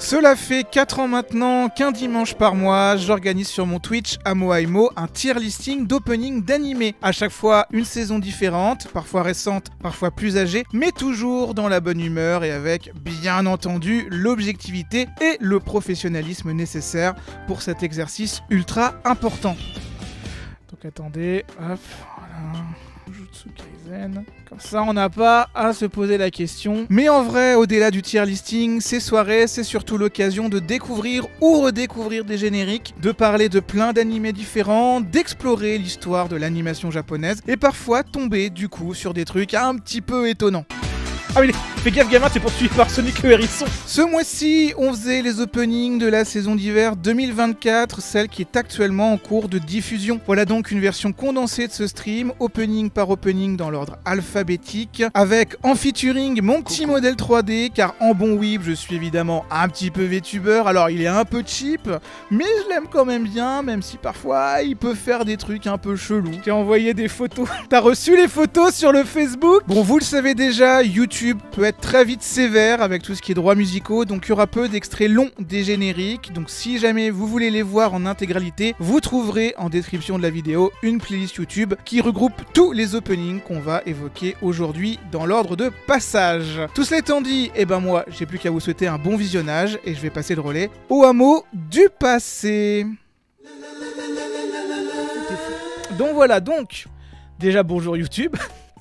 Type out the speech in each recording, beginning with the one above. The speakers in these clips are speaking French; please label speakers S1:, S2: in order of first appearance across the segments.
S1: Cela fait 4 ans maintenant qu'un dimanche par mois, j'organise sur mon Twitch AmoAimo un tier listing d'opening d'animé. À chaque fois une saison différente, parfois récente, parfois plus âgée, mais toujours dans la bonne humeur et avec, bien entendu, l'objectivité et le professionnalisme nécessaires pour cet exercice ultra important. Donc attendez, hop, voilà... Jutsu Kaisen. Comme ça, on n'a pas à se poser la question. Mais en vrai, au-delà du tier listing, ces soirées, c'est surtout l'occasion de découvrir ou redécouvrir des génériques, de parler de plein d'animés différents, d'explorer l'histoire de l'animation japonaise et parfois tomber du coup sur des trucs un petit peu étonnants. Ah oui, fais gaffe gamin, t'es poursuivi par Sonic le Hérisson. Ce mois-ci, on faisait les openings de la saison d'hiver 2024, celle qui est actuellement en cours de diffusion. Voilà donc une version condensée de ce stream, opening par opening dans l'ordre alphabétique, avec en featuring mon petit modèle 3D, car en bon weeb, je suis évidemment un petit peu VTuber, alors il est un peu cheap, mais je l'aime quand même bien, même si parfois il peut faire des trucs un peu chelous. J'ai envoyé des photos. T'as reçu les photos sur le Facebook? Bon, vous le savez déjà, YouTube peut être très vite sévère avec tout ce qui est droits musicaux, donc il y aura peu d'extraits longs des génériques, donc si jamais vous voulez les voir en intégralité, vous trouverez en description de la vidéo une playlist YouTube qui regroupe tous les openings qu'on va évoquer aujourd'hui dans l'ordre de passage. Tout cela étant dit, et ben moi j'ai plus qu'à vous souhaiter un bon visionnage et je vais passer le relais au hameau du passé. Donc voilà, donc déjà bonjour YouTube.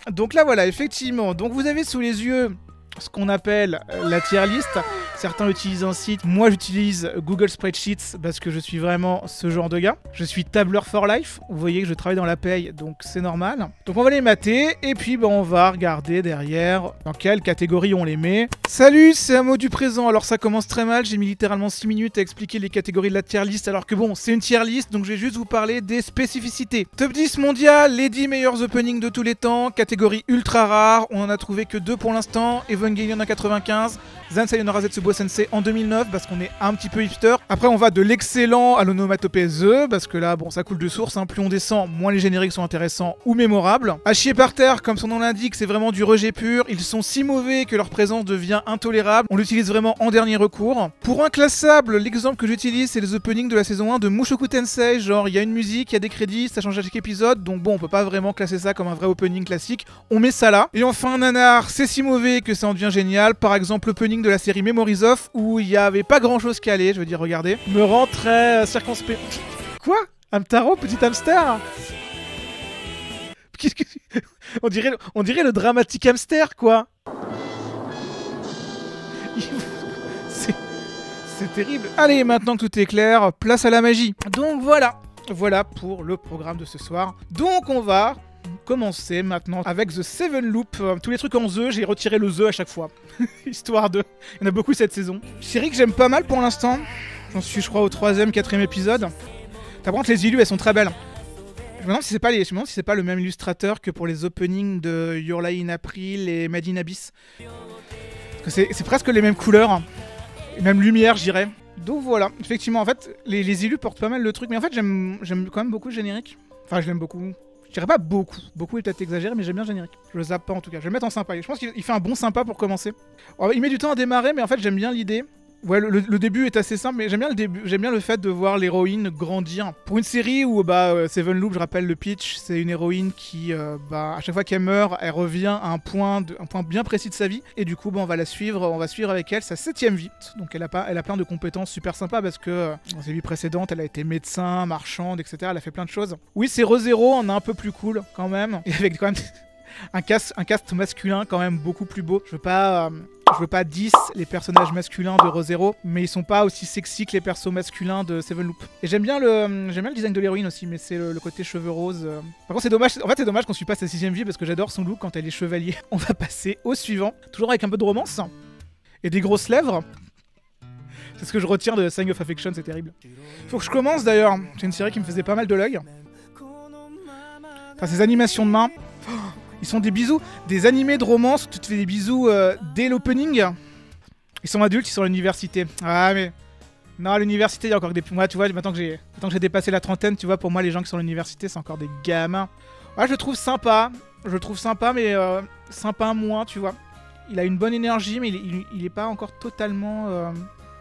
S1: Donc là voilà, effectivement, donc vous avez sous les yeux ce qu'on appelle la tier list. Certains utilisent un site, moi j'utilise Google Spreadsheets parce que je suis vraiment ce genre de gars. Je suis tableur for life, vous voyez que je travaille dans la paye, donc c'est normal. Donc on va les mater, et puis bah, on va regarder derrière dans quelle catégorie on les met. Salut, c'est un mot du présent, alors ça commence très mal, j'ai mis littéralement 6 minutes à expliquer les catégories de la tier list, alors que bon, c'est une tier list, donc je vais juste vous parler des spécificités. Top 10 mondial, les 10 meilleurs openings de tous les temps, catégorie ultra rare, on en a trouvé que 2 pour l'instant, Evangelion en 95, Zan Sayonara Zetsubo Sensei en 2009 parce qu'on est un petit peu hipster. Après on va de l'excellent à l'onomatopée The parce que là bon ça coule de source, hein. Plus on descend, moins les génériques sont intéressants ou mémorables. À chier par terre, comme son nom l'indique, c'est vraiment du rejet pur. Ils sont si mauvais que leur présence devient intolérable. On l'utilise vraiment en dernier recours. Pour inclassable, l'exemple que j'utilise c'est les openings de la saison 1 de Mushoku Tensei. Genre il y a une musique, il y a des crédits, ça change à chaque épisode, donc bon on peut pas vraiment classer ça comme un vrai opening classique. On met ça là. Et enfin un nanar, c'est si mauvais que ça en devient génial. Par exemple l'opening de la série Memories of où il y avait pas grand chose qui allait, je veux dire regardez. Me rend très circonspect. Quoi? Hamtaro, petit hamster? Qu'est-ce que... on dirait le dramatique hamster quoi. C'est terrible. Allez, maintenant que tout est clair, place à la magie. Donc voilà. Voilà pour le programme de ce soir. Donc on va commencer maintenant avec The Seven Loop. Tous les trucs en The, j'ai retiré le The à chaque fois. Histoire de... Il y en a beaucoup cette saison. Série que j'aime pas mal pour l'instant. J'en suis je crois au 3e, 4e épisode. Par contre les illus elles sont très belles. Je me demande si c'est pas le même illustrateur que pour les openings de Your Lie in April et Made in Abyss. Parce que c'est presque les mêmes couleurs. Et même lumière je dirais. Donc voilà, effectivement en fait les illus portent pas mal le truc. Mais en fait j'aime quand même beaucoup le générique. Enfin je l'aime beaucoup. Je dirais pas beaucoup. Beaucoup est peut-être exagéré, mais j'aime bien le générique. Je le zappe pas en tout cas. Je vais le mettre en sympa. Je pense qu'il fait un bon sympa pour commencer. Alors, il met du temps à démarrer, mais en fait, j'aime bien l'idée. Ouais, le début est assez simple, mais j'aime bien le début. J'aime bien le fait de voir l'héroïne grandir. Pour une série où, Seven Loop, je rappelle le pitch, c'est une héroïne qui, à chaque fois qu'elle meurt, elle revient à un point bien précis de sa vie. Et du coup, on va suivre avec elle sa 7ème vie. Donc elle a plein de compétences super sympas parce que dans ses vies précédentes, elle a été médecin, marchande, etc. Elle a fait plein de choses. Oui, c'est Re:Zero, on a un peu plus cool quand même. Et avec quand même un cast masculin quand même beaucoup plus beau. Je veux pas 10 les personnages masculins de Re:Zero, mais ils sont pas aussi sexy que les persos masculins de Seven Loop. Et j'aime bien le design de l'héroïne aussi, mais c'est le côté cheveux roses. Par contre c'est dommage, en fait c'est dommage qu'on suit pas sa 6ème vie parce que j'adore son look quand elle est chevalier. On va passer au suivant, toujours avec un peu de romance et des grosses lèvres. C'est ce que je retiens de Sign of Affection, c'est terrible. Faut que je commence d'ailleurs, c'est une série qui me faisait pas mal de l'œil. Enfin ces animations de main. Ils sont des bisous, des animés de romance où tu te fais des bisous dès l'opening. Ils sont adultes, ils sont à l'université. Ah mais... Non, à l'université, il y a encore des... Moi, tu vois, maintenant que j'ai dépassé la trentaine, tu vois, pour moi, les gens qui sont à l'université, c'est encore des gamins. Ouais, je le trouve sympa. Mais sympa moins, tu vois. Il a une bonne énergie, mais il est pas encore totalement...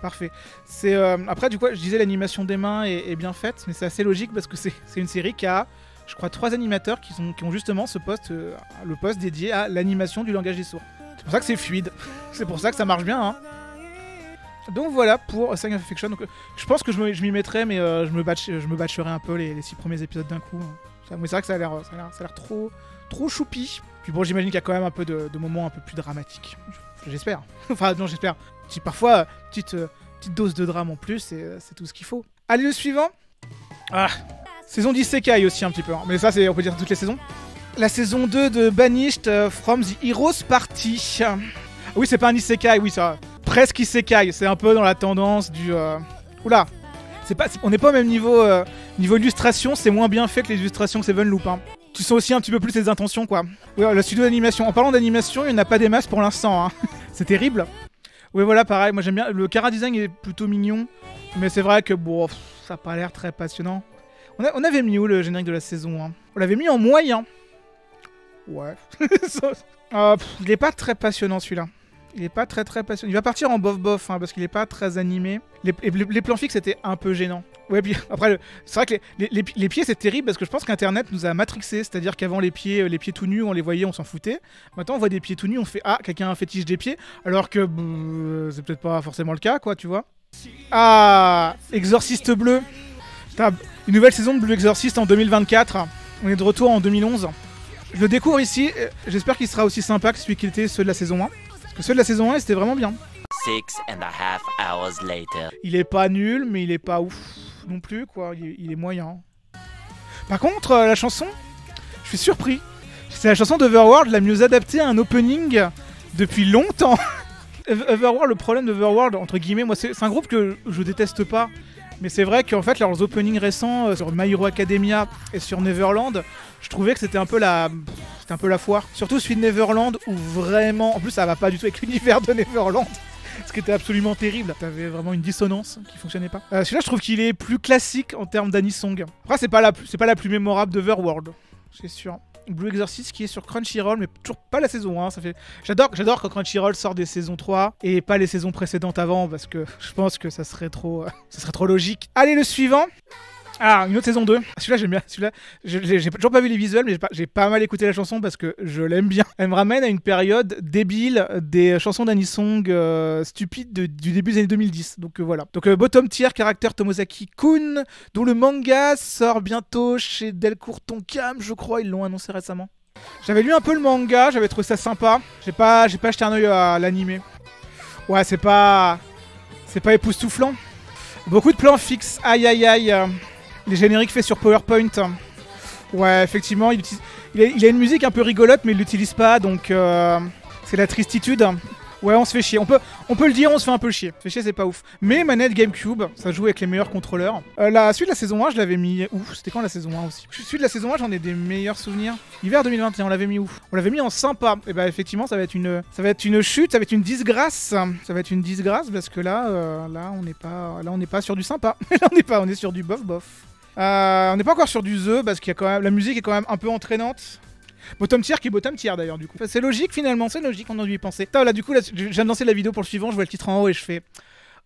S1: Parfait. C'est après, du coup, je disais l'animation des mains est bien faite, mais c'est assez logique parce que c'est une série qui a, je crois, 3 animateurs qui ont justement ce poste, le poste dédié à l'animation du langage des sourds. C'est pour ça que c'est fluide. C'est pour ça que ça marche bien, hein. Donc voilà pour Sign of Affection. Donc, je pense que je m'y mettrai, mais je me batcherai un peu les 6 premiers épisodes d'un coup. Hein. Mais c'est vrai que ça a l'air trop choupi. Puis bon, j'imagine qu'il y a quand même un peu de moments un peu plus dramatiques. J'espère. Enfin, non, j'espère. Parfois, petite dose de drame en plus, c'est tout ce qu'il faut. Allez, le suivant. Ah, saison d'Isekai aussi un petit peu. Hein. Mais ça, on peut dire toutes les saisons. La saison 2 de Banished from the Heroes Party. Oui, c'est pas un Isekai, oui, ça. Presque Isekai. C'est un peu dans la tendance du... Oula. On n'est pas au même niveau... Niveau illustration, c'est moins bien fait que les illustrations de Seven Loop. Hein. Tu sens aussi un petit peu plus les intentions, quoi. Oui, le studio d'animation. En parlant d'animation, il n'y en a pas des masses pour l'instant. Hein. C'est terrible. Oui, voilà, pareil. Moi, j'aime bien. Le chara design est plutôt mignon. Mais c'est vrai que, bon, ça n'a pas l'air très passionnant. On avait mis où le générique de la saison 1 ? On l'avait mis en moyen. Ouais. Il est pas très passionnant, celui-là. Il est pas très passionnant. Il va partir en bof-bof, hein, parce qu'il est pas très animé. Les plans fixes étaient un peu gênants. Ouais, puis après, c'est vrai que les pieds, c'est terrible, parce que je pense qu'Internet nous a matrixés. C'est-à-dire qu'avant, les pieds tout nus, on les voyait, on s'en foutait. Maintenant, on voit des pieds tout nus, on fait « Ah, quelqu'un a un fétiche des pieds », alors que c'est peut-être pas forcément le cas, quoi, tu vois. Ah, Exorciste Bleu. T'as une nouvelle saison de Blue Exorcist en 2024. On est de retour en 2011. Je le découvre ici, j'espère qu'il sera aussi sympa que celui qui était ceux de la saison 1. Parce que ceux de la saison 1, c'était vraiment bien.
S2: 6.5 hours later.
S1: Il est pas nul, mais il est pas ouf non plus, quoi. Il est moyen. Par contre, la chanson, je suis surpris. C'est la chanson d'Overworld la mieux adaptée à un opening depuis longtemps. Overworld, le problème d'Overworld, entre guillemets, moi, c'est un groupe que je déteste pas. Mais c'est vrai qu'en fait, leurs openings récents sur My Hero Academia et sur Neverland, je trouvais que c'était un peu la foire. Surtout celui de Neverland où vraiment... En plus, ça va pas du tout avec l'univers de Neverland. Ce qui était absolument terrible. T'avais vraiment une dissonance qui fonctionnait pas. Celui-là, je trouve qu'il est plus classique en termes d'anisong. Après, c'est pas la plus mémorable d'Overworld. C'est sûr. Blue Exorcist qui est sur Crunchyroll, mais toujours pas la saison 1. Ça fait... J'adore quand Crunchyroll sort des saisons 3 et pas les saisons précédentes avant, parce que je pense que ça serait trop logique. Allez, le suivant. Ah, une autre saison 2. Celui-là, j'aime bien. Celui-là, j'ai toujours pas vu les visuels, mais j'ai pas mal écouté la chanson parce que je l'aime bien. Elle me ramène à une période débile des chansons d'anisong stupides du début des années 2010. Donc voilà. Donc bottom tier, caractère Tomozaki Kun, dont le manga sort bientôt chez Delcourt Tonkam, je crois. Ils l'ont annoncé récemment. J'avais lu un peu le manga, j'avais trouvé ça sympa. J'ai pas acheté un œil à l'animé. Ouais, c'est pas époustouflant. Beaucoup de plans fixes. Aïe aïe aïe. Les génériques faits sur PowerPoint. Ouais, effectivement, il a une musique un peu rigolote, mais il l'utilise pas, donc c'est la tristitude. Ouais, on se fait chier. On peut le dire, on se fait un peu chier. Fait chier, c'est pas ouf. Mais manette GameCube, ça joue avec les meilleurs contrôleurs. La suite de la saison 1, je l'avais mis où? C'était quand la saison 1 aussi? Suite de la saison 1, j'en ai des meilleurs souvenirs. Hiver 2021, on l'avait mis où? On l'avait mis en sympa. Et bah effectivement, ça va être une chute, ça va être une disgrâce. Ça va être une disgrâce parce que là on n'est pas sur du sympa. Là on est sur du bof. On n'est pas encore sur du The parce qu'il y a quand même la musique est quand même un peu entraînante. Bottom tier qui est bottom tier d'ailleurs du coup. C'est logique finalement, c'est logique, on a dû y penser. Là du coup, je viens de lancer la vidéo pour le suivant, je vois le titre en haut et je fais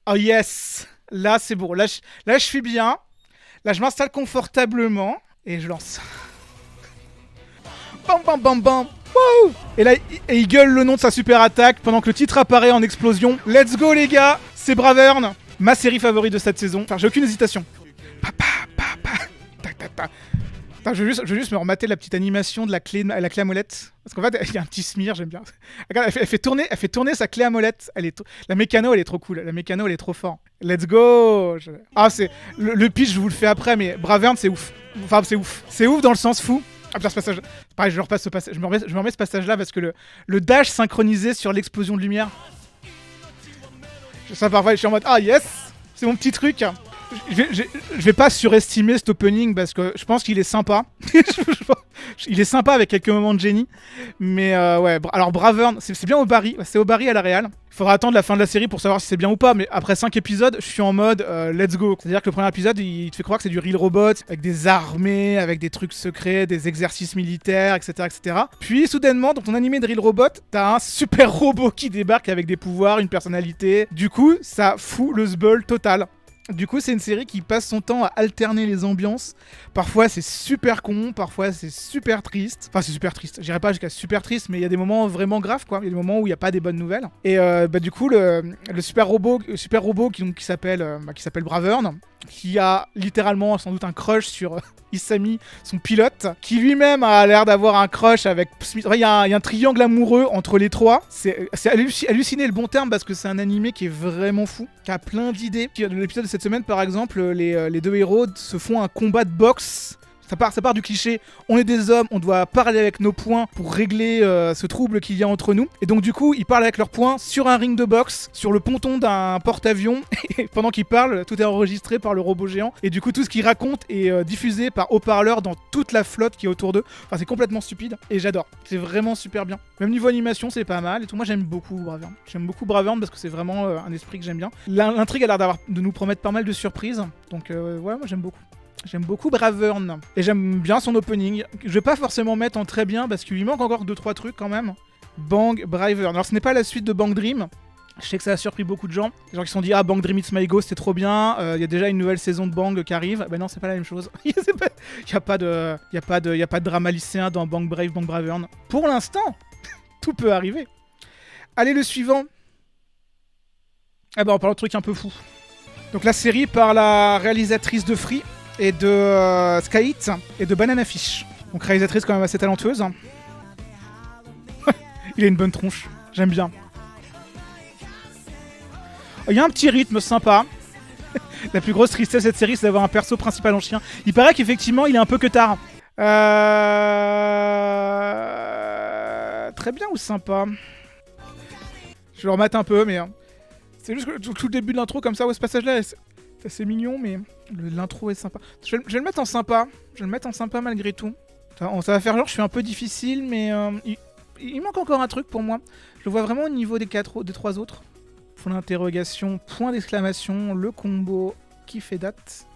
S1: oh yes, là c'est bon, là je suis bien. Là je m'installe confortablement et je lance. Bam bam bam bam. Wouh. Et là il gueule le nom de sa super attaque pendant que le titre apparaît en explosion. Let's go les gars, c'est Bravern, ma série favorite de cette saison. Enfin, j'ai aucune hésitation. Attends, je veux juste me remater la petite animation de la clé à molette. Parce qu'en fait, il y a un petit smear, j'aime bien. Regarde, elle fait tourner sa clé à molette. La mécano, elle est trop cool. La mécano, elle est trop fort. Let's go. Ah, c'est le pitch, je vous le fais après, mais Bravern, c'est ouf. Enfin, c'est ouf. C'est ouf dans le sens fou. Ah putain, ce passage. Pareil, je repasse ce passage. Je me remets ce passage-là parce que le dash synchronisé sur l'explosion de lumière. Ça, parfois, je suis en mode ah yes, c'est mon petit truc. Je vais pas surestimer cet opening parce que je pense qu'il est sympa. Il est sympa avec quelques moments de génie. Mais ouais, alors Bravern, c'est bien O'Barry. C'est O'Barry à la réal. Il faudra attendre la fin de la série pour savoir si c'est bien ou pas. Mais après 5 épisodes, je suis en mode let's go. C'est-à-dire que le premier épisode, il te fait croire que c'est du real robot, avec des armées, avec des trucs secrets, des exercices militaires, etc. etc. Puis soudainement, dans ton animé de real robot, t'as un super robot qui débarque avec des pouvoirs, une personnalité. Du coup, ça fout le sbul total. Du coup, c'est une série qui passe son temps à alterner les ambiances. Parfois, c'est super con, parfois, c'est super triste. Enfin, c'est super triste. J'irai pas jusqu'à super triste, mais il y a des moments vraiment graves, quoi. Il y a des moments où il n'y a pas des bonnes nouvelles. Et du coup, le super robot qui s'appelle Bravern, qui a littéralement sans doute un crush sur Isami, son pilote, qui lui-même a l'air d'avoir un crush avec Smith. Enfin, il y a un triangle amoureux entre les trois. C'est halluciné le bon terme parce que c'est un animé qui est vraiment fou, qui a plein d'idées. L'épisode de cette semaine, par exemple, les deux héros se font un combat de boxe. Ça part du cliché, on est des hommes, on doit parler avec nos poings pour régler ce trouble qu'il y a entre nous. Et donc du coup, ils parlent avec leurs poings sur un ring de boxe, sur le ponton d'un porte-avions. Et pendant qu'ils parlent, tout est enregistré par le robot géant. Et du coup, tout ce qu'ils racontent est diffusé par haut-parleur dans toute la flotte qui est autour d'eux. Enfin, c'est complètement stupide et j'adore. C'est vraiment super bien. Même niveau animation, c'est pas mal et tout. Moi, j'aime beaucoup Bravern. J'aime beaucoup Bravern parce que c'est vraiment un esprit que j'aime bien. L'intrigue a l'air de nous promettre pas mal de surprises. Donc ouais, moi j'aime beaucoup. J'aime beaucoup Bravern. Et j'aime bien son opening. Je vais pas forcément mettre en très bien parce qu'il lui manque encore 2-3 trucs quand même. Bang Bravern. Alors ce n'est pas la suite de Bang Dream. Je sais que ça a surpris beaucoup de gens. Les gens qui se sont dit ah Bang Dream It's My Ghost c'est trop bien. Il y a déjà une nouvelle saison de Bang qui arrive. Ben non c'est pas la même chose. Il y a pas de drama lycéen dans Bang Brave, Bang Bravern. Pour l'instant, tout peut arriver. Allez le suivant. Ah bah on parle de trucs un peu fous. Donc la série par la réalisatrice de Free et de Skyhit et de Banana Fish. Donc réalisatrice quand même assez talentueuse. Il a une bonne tronche, j'aime bien. Il y a un petit rythme sympa. La plus grosse tristesse de cette série, c'est d'avoir un perso principal en chien. Il paraît qu'effectivement, il est un peu que tard. Très bien ou sympa? Je le remate un peu, mais... C'est juste que tout le début de l'intro, comme ça, ce passage-là, c'est assez mignon, mais l'intro est sympa. Je vais le mettre en sympa. Je vais le mettre en sympa malgré tout. Ça va faire genre, je suis un peu difficile, mais il manque encore un truc pour moi. Je le vois vraiment au niveau des 3 autres. Point d'interrogation, point d'exclamation, le combo qui fait date.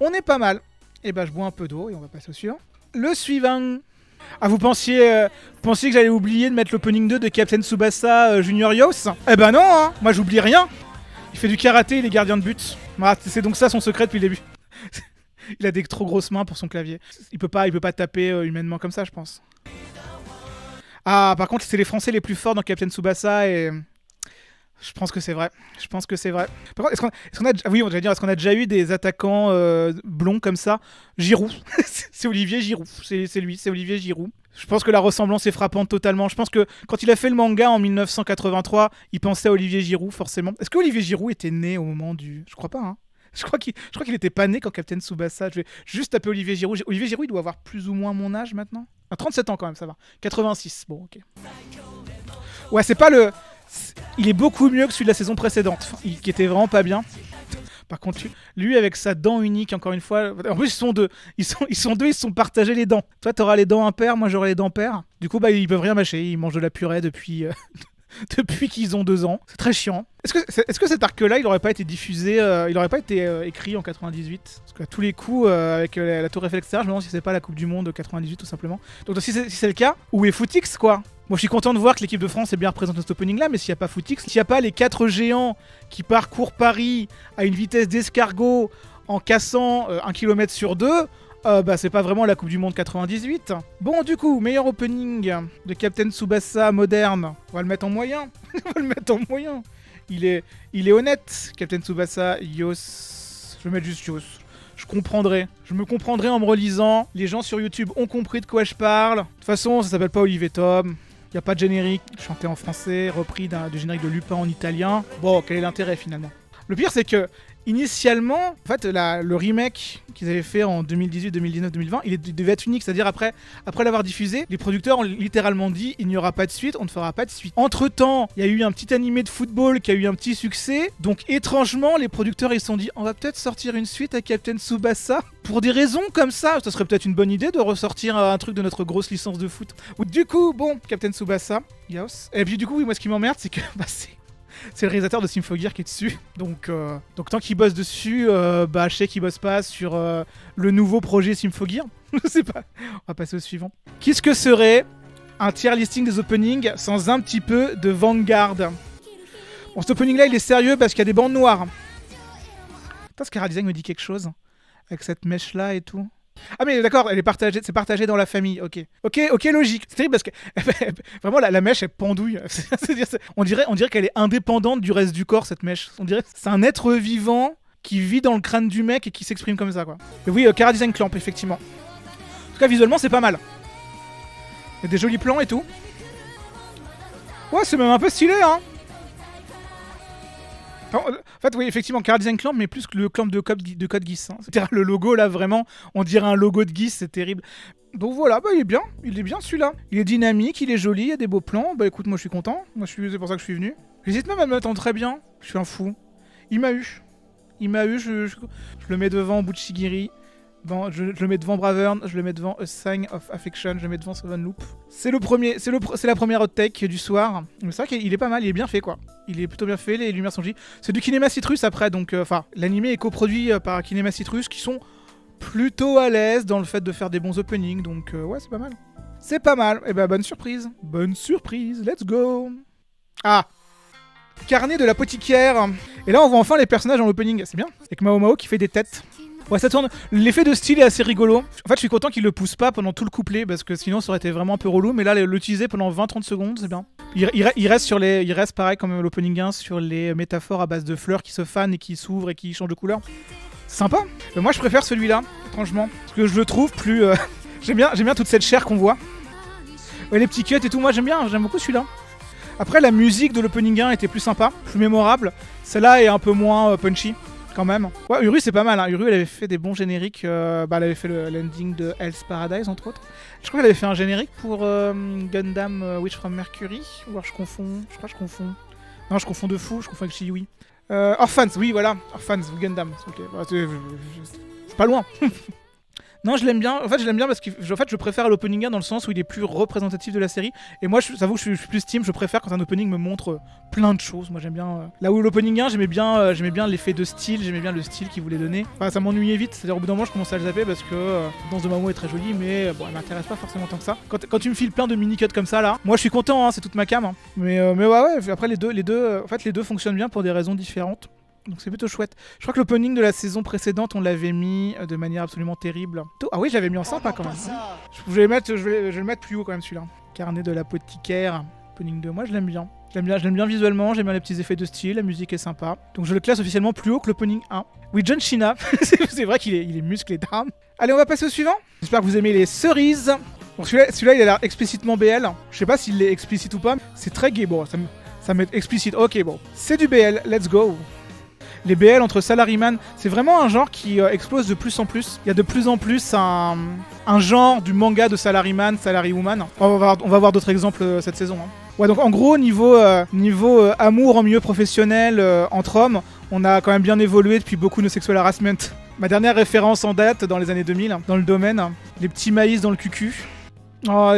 S1: On est pas mal. Et bah je bois un peu d'eau et on va passer au suivant. Le suivant. Ah, vous pensiez que j'allais oublier de mettre l'opening 2 de Captain Tsubasa Junior Yos? Eh ben non, hein. Moi j'oublie rien. Il fait du karaté, il est gardien de but. Ah, c'est donc ça son secret depuis le début. Il a des trop grosses mains pour son clavier. Il peut pas taper humainement comme ça, je pense. Ah, par contre, c'est les Français les plus forts dans Captain Tsubasa et... Je pense que c'est vrai. Par contre, est-ce qu'on a déjà eu des attaquants blonds comme ça? Giroud. C'est Olivier Giroud. C'est lui, c'est Olivier Giroud. Je pense que la ressemblance est frappante totalement. Je pense que quand il a fait le manga en 1983, il pensait à Olivier Giroud, forcément. Est-ce que Olivier Giroud était né au moment du... Je crois pas, hein. Je crois qu'il était pas né quand Captain Tsubasa... Je vais juste taper Olivier Giroud. Olivier Giroud, il doit avoir plus ou moins mon âge maintenant. 37 ans quand même, ça va. 86, bon, ok. Ouais, c'est pas le... Il est beaucoup mieux que celui de la saison précédente, qui était vraiment pas bien. Par contre, lui avec sa dent unique, encore une fois... En plus, ils sont deux. Ils se sont partagés les dents. Toi, t'auras les dents impaires, moi j'aurai les dents paires. Du coup, bah, ils peuvent rien mâcher. Ils mangent de la purée depuis... depuis qu'ils ont 2 ans. C'est très chiant. Est-ce que cet arc-là, il aurait pas été diffusé, il aurait pas été écrit en 98? Parce qu'à tous les coups, avec la Tour Eiffel, etc., je me demande si c'est pas la Coupe du Monde 98, tout simplement. Donc si c'est le cas, où est Footix, quoi? Moi, je suis content de voir que l'équipe de France est bien représentée dans cet opening-là, mais s'il n'y a pas Footix, s'il n'y a pas les 4 géants qui parcourent Paris à une vitesse d'escargot en cassant 1 km sur 2... bah c'est pas vraiment la Coupe du Monde 98. Bon du coup, meilleur opening de Captain Tsubasa moderne. On va le mettre en moyen. Il est honnête, Captain Tsubasa Yos. Je vais mettre juste Yos. Je me comprendrai en me relisant. Les gens sur YouTube ont compris de quoi je parle. De toute façon, ça s'appelle pas Olivier Tom. Il n'y a pas de générique chanté en français, repris du générique de Lupin en italien. Bon, quel est l'intérêt finalement? Le pire c'est que initialement, en fait, le remake qu'ils avaient fait en 2018, 2019, 2020, il devait être unique. C'est-à-dire, après l'avoir diffusé, les producteurs ont littéralement dit il n'y aura pas de suite, on ne fera pas de suite. Entre-temps, il y a eu un petit animé de football qui a eu un petit succès. Donc, étrangement, les producteurs ils se sont dit on va peut-être sortir une suite à Captain Tsubasa. Pour des raisons comme ça serait peut-être une bonne idée de ressortir un truc de notre grosse licence de foot. Ou du coup, bon, Captain Tsubasa, yes. Et puis du coup, oui, moi ce qui m'emmerde, c'est que c'est le réalisateur de Symphogear qui est dessus. Donc tant qu'il bosse dessus, je sais qu'il bosse pas sur le nouveau projet Symphogear. Je sais pas. On va passer au suivant. Qu'est-ce que serait un tier listing des openings sans un petit peu de Vanguard? Bon, cet opening là, il est sérieux parce qu'il y a des bandes noires. Putain, ce Chara Design me dit quelque chose. Avec cette mèche là et tout. Ah mais d'accord, elle est partagée, c'est partagé dans la famille, ok, logique. C'est terrible parce que vraiment la mèche elle pendouille. on dirait qu'elle est indépendante du reste du corps cette mèche. On dirait que c'est un être vivant qui vit dans le crâne du mec et qui s'exprime comme ça quoi. Et oui, Chara Design Clamp effectivement. En tout cas visuellement c'est pas mal. Il y a des jolis plans et tout. Ouais c'est même un peu stylé hein. En fait, oui, effectivement, Chara Design Clamp, mais plus que le clamp de Code Geass. Hein. C'est-à-dire le logo, là, vraiment, on dirait un logo de Geass, c'est terrible. Donc voilà, il est bien celui-là. Il est dynamique, il est joli, il y a des beaux plans. Bah écoute, moi je suis content, c'est pour ça que je suis venu. J'hésite même à me mettre très bien, je suis un fou. Il m'a eu, je le mets devant Butchigiri. Bon, je le mets devant Bravern, je le mets devant A Sign of Affection, je le mets devant Seven Loop. C'est la première hot take du soir. Mais c'est vrai qu'il est pas mal, il est bien fait quoi. Il est plutôt bien fait, les lumières sont jolies. C'est du Kinema Citrus après, donc l'animé est coproduit par Kinema Citrus qui sont plutôt à l'aise dans le fait de faire des bons openings, donc ouais c'est pas mal. C'est pas mal, et bah bonne surprise, let's go. Ah, carnet de l'apothicaire. Et là on voit enfin les personnages en opening, c'est bien. Avec Mao Mao qui fait des têtes. Ouais, ça tourne. L'effet de style est assez rigolo. En fait, je suis content qu'il le pousse pas pendant tout le couplet parce que sinon ça aurait été vraiment un peu relou. Mais là, l'utiliser pendant 20-30 secondes, c'est bien. Il reste pareil comme l'opening 1 sur les métaphores à base de fleurs qui se fanent et qui s'ouvrent et qui changent de couleur. C'est sympa. Moi, je préfère celui-là, étrangement, parce que je le trouve plus. J'aime bien toute cette chair qu'on voit. Ouais, les petits cuts et tout. Moi, j'aime beaucoup celui-là. Après, la musique de l'opening 1 était plus sympa, plus mémorable. Celle-là est un peu moins punchy. Quand même. Ouais, Uru c'est pas mal, hein. Uru elle avait fait des bons génériques, elle avait fait l'ending de Hell's Paradise entre autres. Je crois qu'elle avait fait un générique pour Gundam Witch from Mercury, ou alors je confonds. Non, je confonds de fou, je confonds avec Shiyui. Orphans, oui voilà, Orphans, Gundam, ok, c'est pas loin. Non, je l'aime bien. En fait, je l'aime bien parce que je préfère l'opening 1 dans le sens où il est plus représentatif de la série. Et moi, j'avoue que je suis plus team. Je préfère quand un opening me montre plein de choses. Moi, j'aime bien. Là où l'opening 1, j'aimais bien l'effet de style. J'aimais bien le style qu'il voulait donner. Enfin, ça m'ennuyait vite. C'est-à-dire, au bout d'un moment, je commençais à le zapper parce que la danse de Mamo est très jolie, mais bon, elle m'intéresse pas forcément tant que ça. Quand tu me files plein de mini-cuts comme ça, là, moi, je suis content. Hein, c'est toute ma cam. Hein. Mais ouais. Après, les deux fonctionnent bien pour des raisons différentes. Donc c'est plutôt chouette. Je crois que l'opening de la saison précédente, on l'avait mis de manière absolument terrible. Ah oui, j'avais mis en sympa quand même. Je vais le mettre plus haut quand même celui-là. Carnet de l'apothicaire, opening 2. Moi je l'aime bien. Je l'aime bien visuellement, j'aime bien les petits effets de style, la musique est sympa. Donc je le classe officiellement plus haut que l'opening 1. Oui, John Cena, c'est vrai qu'il est musclé d'armes. Allez, on va passer au suivant. J'espère que vous aimez les cerises. Bon, celui-là il a l'air explicitement BL. Je sais pas s'il est explicite ou pas. C'est très gay, bon, ça met explicite. Ok, bon. C'est du BL, let's go. Les BL entre Salaryman, c'est vraiment un genre qui explose de plus en plus. Il y a de plus en plus un genre du manga de Salaryman, Salarywoman. On va voir d'autres exemples cette saison. Hein. Ouais, donc en gros, niveau amour en milieu professionnel entre hommes, on a quand même bien évolué depuis beaucoup de sexual harassment. Ma dernière référence en date dans les années 2000, dans le domaine, les petits maïs dans le cucu. Oh,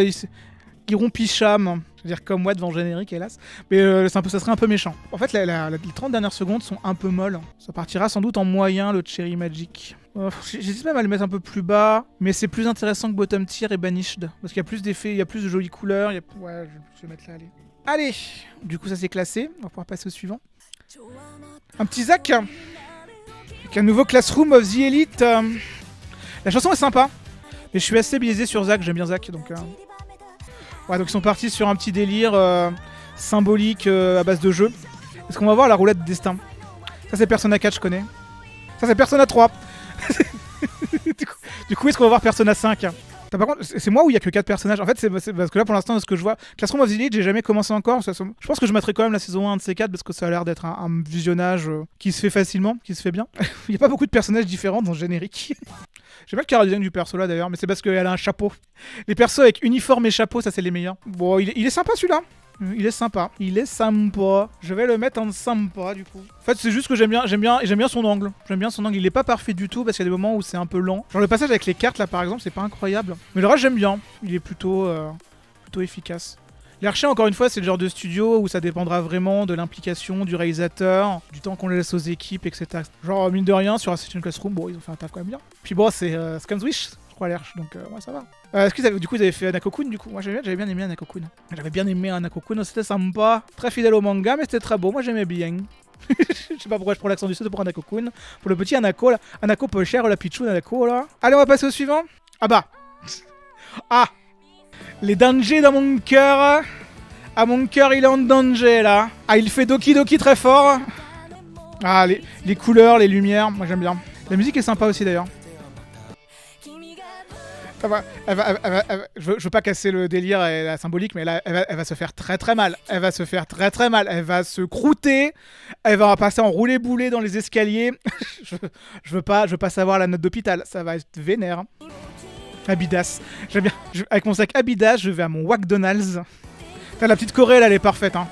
S1: Hiron Picham. Je veux dire comme moi devant le générique, hélas. Mais ça serait un peu méchant. En fait, les 30 dernières secondes sont un peu molles. Ça partira sans doute en moyen, le Cherry Magic. J'hésite même à le mettre un peu plus bas. Mais c'est plus intéressant que Bottom Tier et Banished. Parce qu'il y a plus d'effets, il y a plus de jolies couleurs. Ouais, je vais mettre là, allez. Allez. Du coup, ça c'est classé. On va pouvoir passer au suivant. Un petit Zack. Avec un nouveau Classroom of the Elite. La chanson est sympa. Mais je suis assez biaisé sur Zack. J'aime bien Zack, donc... Ouais, donc ils sont partis sur un petit délire symbolique à base de jeu. Est-ce qu'on va voir la roulette de destin? Ça c'est Persona 4, je connais. Ça c'est Persona 3. du coup est-ce qu'on va voir Persona 5? Par contre, c'est moi où il y a que 4 personnages. En fait, c'est parce que là, pour l'instant, de ce que je vois, Classroom of the Elite, j'ai jamais commencé encore. Je pense que je mettrai quand même la saison 1 de ces 4 parce que ça a l'air d'être un visionnage qui se fait facilement, qui se fait bien. Il y a pas beaucoup de personnages différents dans le générique. J'aime bien le chara-design du perso là d'ailleurs, mais c'est parce qu'elle a un chapeau. Les persos avec uniforme et chapeau, ça c'est les meilleurs. Bon, il est sympa celui-là. Il est sympa. Il est sympa. Je vais le mettre en sympa du coup. En fait, c'est juste que j'aime bien son angle. J'aime bien son angle. Il est pas parfait du tout parce qu'il y a des moments où c'est un peu lent. Genre le passage avec les cartes là par exemple, c'est pas incroyable. Mais le reste j'aime bien. Il est plutôt efficace. L'Archer, encore une fois, c'est le genre de studio où ça dépendra vraiment de l'implication du réalisateur, du temps qu'on laisse aux équipes, etc. Genre, mine de rien, sur Assassin's Classroom, bon, ils ont fait un taf quand même bien. Puis bon, c'est Scum's Wish, je crois, l'Archer, donc ouais, ça va. Est-ce que du coup, ils avaient fait Anako-kun, du coup? Moi, j'avais bien aimé Anako-kun. J'avais bien aimé Anako-kun, c'était sympa, très fidèle au manga, mais c'était très beau, moi j'aimais bien. Je sais pas pourquoi je prends l'accent du sud pour Anako-kun. Pour le petit Anako, là. Anako peu cher, la Pichou, Anako, là. Allez, on va passer au suivant. Ah bah. Ah. Les dangers dans mon cœur. Ah, mon cœur, il est en danger, là. Ah, il fait Doki Doki très fort. Ah, les couleurs, les lumières, moi j'aime bien. La musique est sympa aussi, d'ailleurs. Ça va, je veux pas casser le délire et la symbolique, mais là, elle va se faire très très mal. Elle va se faire très très mal. Elle va se croûter. Elle va passer en roulé-boulé dans les escaliers. je veux pas savoir la note d'hôpital. Ça va être vénère. Abidas. J'aime bien. Avec mon sac Abidas, je vais à mon McDonald's. La petite Corée, là, elle est parfaite. Hein.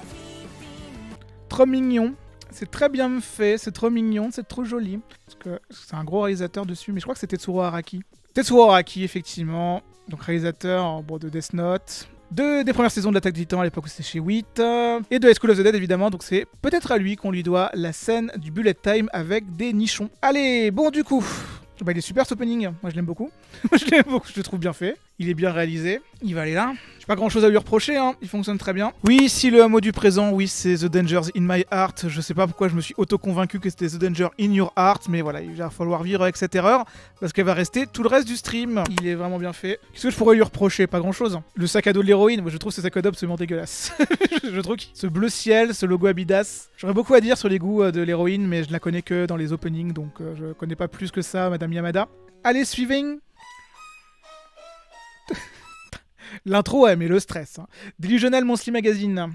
S1: Trop mignon. C'est très bien fait. C'est trop mignon. C'est trop joli. Parce que c'est un gros réalisateur dessus. Mais je crois que c'était Tetsuro Araki. Tetsuro Araki, effectivement. Donc, réalisateur bon, de Death Note. Des premières saisons de l'Attaque des Titans à l'époque où c'était chez 8. Et de High School of the Dead, évidemment. Donc, c'est peut-être à lui qu'on lui doit la scène du bullet time avec des nichons. Allez, bon, du coup. Bah, il est super ce opening, moi je l'aime beaucoup. Je le trouve bien fait. Il est bien réalisé. Il va aller là. J'ai pas grand chose à lui reprocher, hein. Il fonctionne très bien. Oui, si le mot du présent, oui, c'est The Dangers in My Heart. Je sais pas pourquoi je me suis auto-convaincu que c'était The Danger in Your Heart, mais voilà, il va falloir vivre avec cette erreur parce qu'elle va rester tout le reste du stream. Il est vraiment bien fait. Qu'est-ce que je pourrais lui reprocher? Pas grand chose. Le sac à dos de l'héroïne, moi je trouve ce sac à dos absolument dégueulasse. Je trouve que ce bleu ciel, ce logo Abidas. J'aurais beaucoup à dire sur les goûts de l'héroïne, mais je la connais que dans les openings, donc je connais pas plus que ça, Madame Yamada. Allez, suiving. L'intro, ouais, mais le stress. Hein. Delusional Monthly Magazine.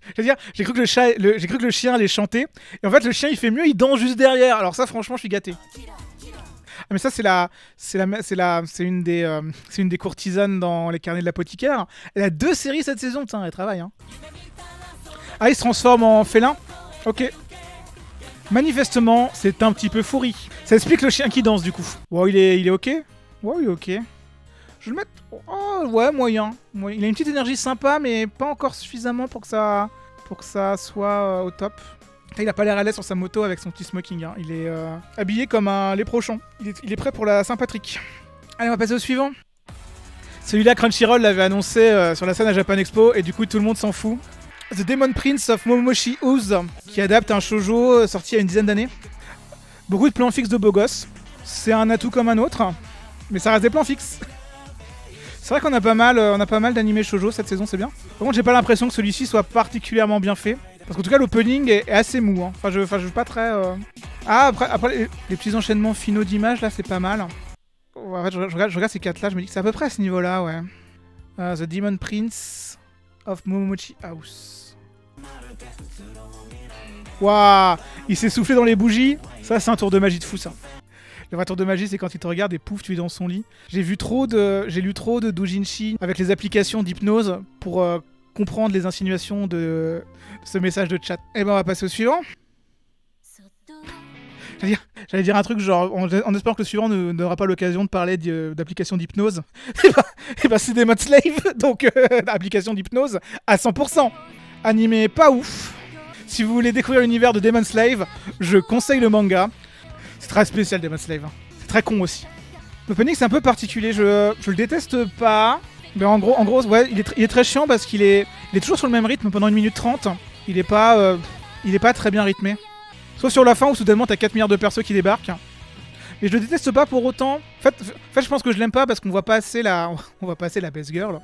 S1: Je veux dire, j'ai cru que le chien allait chanter. Et en fait, le chien, il fait mieux, il danse juste derrière. Alors ça, franchement, je suis gâté. Ah, mais ça, c'est une des courtisanes dans les carnets de l'apothicaire. Elle a 2 séries cette saison, putain, elle travaille. Hein. Ah, il se transforme en félin. Ok. Manifestement, c'est un petit peu fourri. Ça explique le chien qui danse, du coup. Wow, il est ok. Wow, il est ok. Je vais le mettre... Oh, ouais, moyen. Il a une petite énergie sympa, mais pas encore suffisamment pour que ça soit au top. Là, il a pas l'air à l'aise sur sa moto avec son petit smoking. Hein. Il est habillé comme un léprochon. Il est prêt pour la Saint-Patrick. Allez, on va passer au suivant. Celui-là, Crunchyroll l'avait annoncé sur la scène à Japan Expo, et du coup, tout le monde s'en fout. The Demon Prince of Momoshi Oz, qui adapte un shoujo sorti il y a une dizaine d'années. Beaucoup de plans fixes de beaux gosses. C'est un atout comme un autre, mais ça reste des plans fixes. C'est vrai qu'on a pas mal d'animés shoujo cette saison, c'est bien. Par contre, j'ai pas l'impression que celui-ci soit particulièrement bien fait. Parce qu'en tout cas, l'opening est assez mou. Hein. Enfin, je veux pas très... Ah, après les petits enchaînements finaux d'images, là, c'est pas mal. En fait, je regarde ces 4 là, je me dis que c'est à peu près à ce niveau-là, ouais. The Demon Prince of Momochi House. Waouh, il s'est soufflé dans les bougies. Ça, c'est un tour de magie de fou, ça. Le vrai tour de magie, c'est quand il te regarde et pouf, tu es dans son lit. J'ai lu trop de doujinshi avec les applications d'hypnose pour comprendre les insinuations de ce message de chat. Et ben, on va passer au suivant. J'allais dire un truc genre, en espérant que le suivant n'aura pas l'occasion de parler d'application d'hypnose. Et ben, c'est Demon Slave, donc application d'hypnose à 100%. Animé pas ouf. Si vous voulez découvrir l'univers de Demon Slave, je conseille le manga. C'est très spécial, Demon Slave. Hein. C'est très con aussi. L'opening, c'est un peu particulier. Je le déteste pas. Mais en gros, ouais, il est très chiant parce qu'il est toujours sur le même rythme pendant 1 minute 30. Il est pas très bien rythmé. Sauf sur la fin où soudainement t'as 4 milliards de persos qui débarquent. Mais je le déteste pas pour autant. En fait, je pense que je l'aime pas parce qu'on voit pas assez la best girl.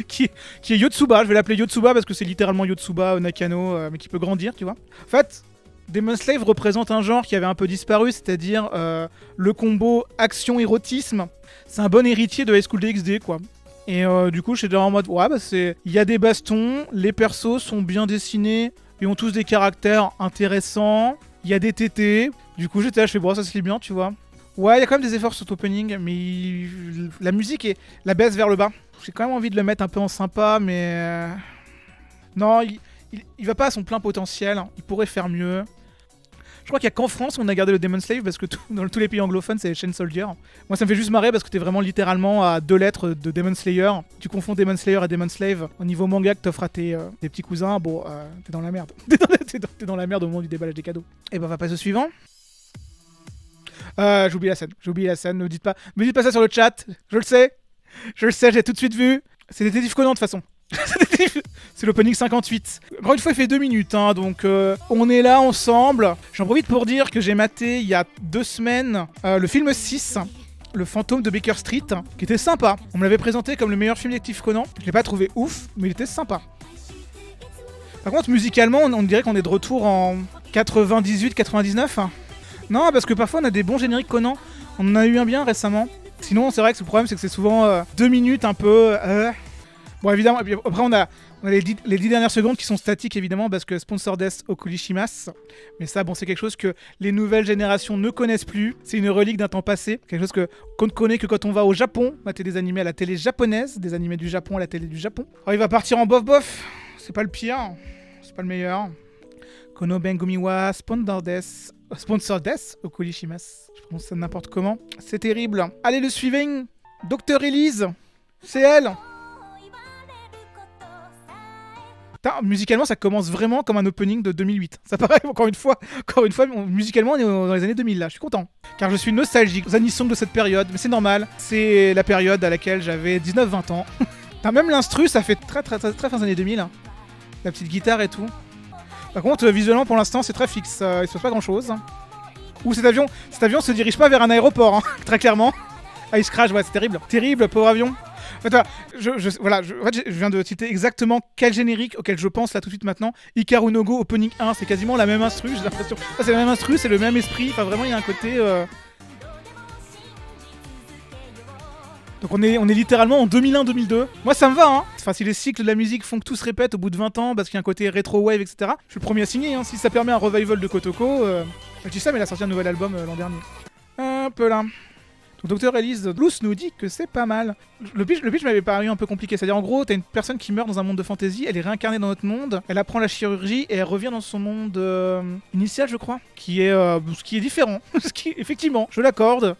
S1: qui est Yotsuba. Je vais l'appeler Yotsuba parce que c'est littéralement Yotsuba Nakano, mais qui peut grandir, tu vois. En fait, Demon Slave représente un genre qui avait un peu disparu, c'est-à-dire le combo action-érotisme. C'est un bon héritier de High School DxD, quoi. Et du coup, j'étais en mode, ouais, bah c'est... Il y a des bastons, les persos sont bien dessinés, ils ont tous des caractères intéressants, il y a des TT. Du coup, j'étais là, je fais, bon, ça se lit bien, tu vois. Ouais, il y a quand même des efforts sur l'opening, mais la musique la baisse vers le bas. J'ai quand même envie de le mettre un peu en sympa, mais... Non, il va pas à son plein potentiel, il pourrait faire mieux. Je crois qu'il y a qu'en France on a gardé le Demon Slave parce que dans tous les pays anglophones c'est Chain Soldier. Moi ça me fait juste marrer parce que t'es vraiment littéralement à 2 lettres de Demon Slayer. Tu confonds Demon Slayer et Demon Slave. Au niveau manga que t'offres à tes petits cousins, bon, t'es dans la merde. T'es dans la merde au moment du déballage des cadeaux. Et ben on va passer au suivant. J'ai oublié la scène, ne me dites pas ça sur le chat, je le sais, j'ai tout de suite vu. C'est Détective Conan de toute façon. C'est l'opening 58. Encore une fois, il fait 2 minutes, hein, donc on est là ensemble. J'en profite pour dire que j'ai maté il y a 2 semaines le film 6, Le fantôme de Baker Street, qui était sympa. On me l'avait présenté comme le meilleur film Détective Conan. Je l'ai pas trouvé ouf, mais il était sympa. Par contre, musicalement, on dirait qu'on est de retour en 98-99. Non, parce que parfois on a des bons génériques Conan. On en a eu un bien récemment. Sinon, c'est vrai que le problème, c'est que c'est souvent 2 minutes un peu... Bon, évidemment, et puis après on a les 10 dernières secondes qui sont statiques, évidemment, parce que sponsor death okurishimasu. Mais ça, bon, c'est quelque chose que les nouvelles générations ne connaissent plus. C'est une relique d'un temps passé. Quelque chose qu'on ne connaît que quand on va au Japon, mater des animés à la télé japonaise, des animés du Japon à la télé du Japon. Alors il va partir en bof-bof. C'est pas le pire, c'est pas le meilleur. Kono Bengumiwa sponsor death okurishimasu. Je prononce ça n'importe comment. C'est terrible. Allez, le suivant, Dr. Elise. C'est elle. Putain, musicalement, ça commence vraiment comme un opening de 2008. Ça paraît, encore une fois, musicalement, on est dans les années 2000, là. Je suis content. Car je suis nostalgique aux anisons de cette période. Mais c'est normal. C'est la période à laquelle j'avais 19-20 ans. Même l'instru, ça fait très fin des années 2000. Hein. La petite guitare et tout. Par contre, visuellement, pour l'instant, c'est très fixe. Il se passe pas grand-chose. Ouh, cet avion se dirige pas vers un aéroport, hein, très clairement. Ah, il se crash, ouais, c'est terrible. Terrible, pauvre avion. En fait, je viens de citer exactement quel générique auquel je pense là tout de suite maintenant. Hikaru no Go Opening 1, c'est quasiment la même instru, j'ai l'impression. C'est la même instru, c'est le même esprit, enfin vraiment il y a un côté... Donc on est littéralement en 2001-2002. Moi ça me va, hein. Enfin si les cycles de la musique font que tout se répète au bout de 20 ans parce qu'il y a un côté rétro-wave, etc. Je suis le premier à signer, hein. Si ça permet un revival de Kotoko... Je dis ça mais elle a sorti un nouvel album l'an dernier. Un peu là. Dr. Elise Blues nous dit que c'est pas mal. Le pitch m'avait paru un peu compliqué. C'est-à-dire, en gros, t'as une personne qui meurt dans un monde de fantasy, elle est réincarnée dans notre monde, elle apprend la chirurgie et elle revient dans son monde initial, je crois, ce qui est différent. Effectivement, je l'accorde,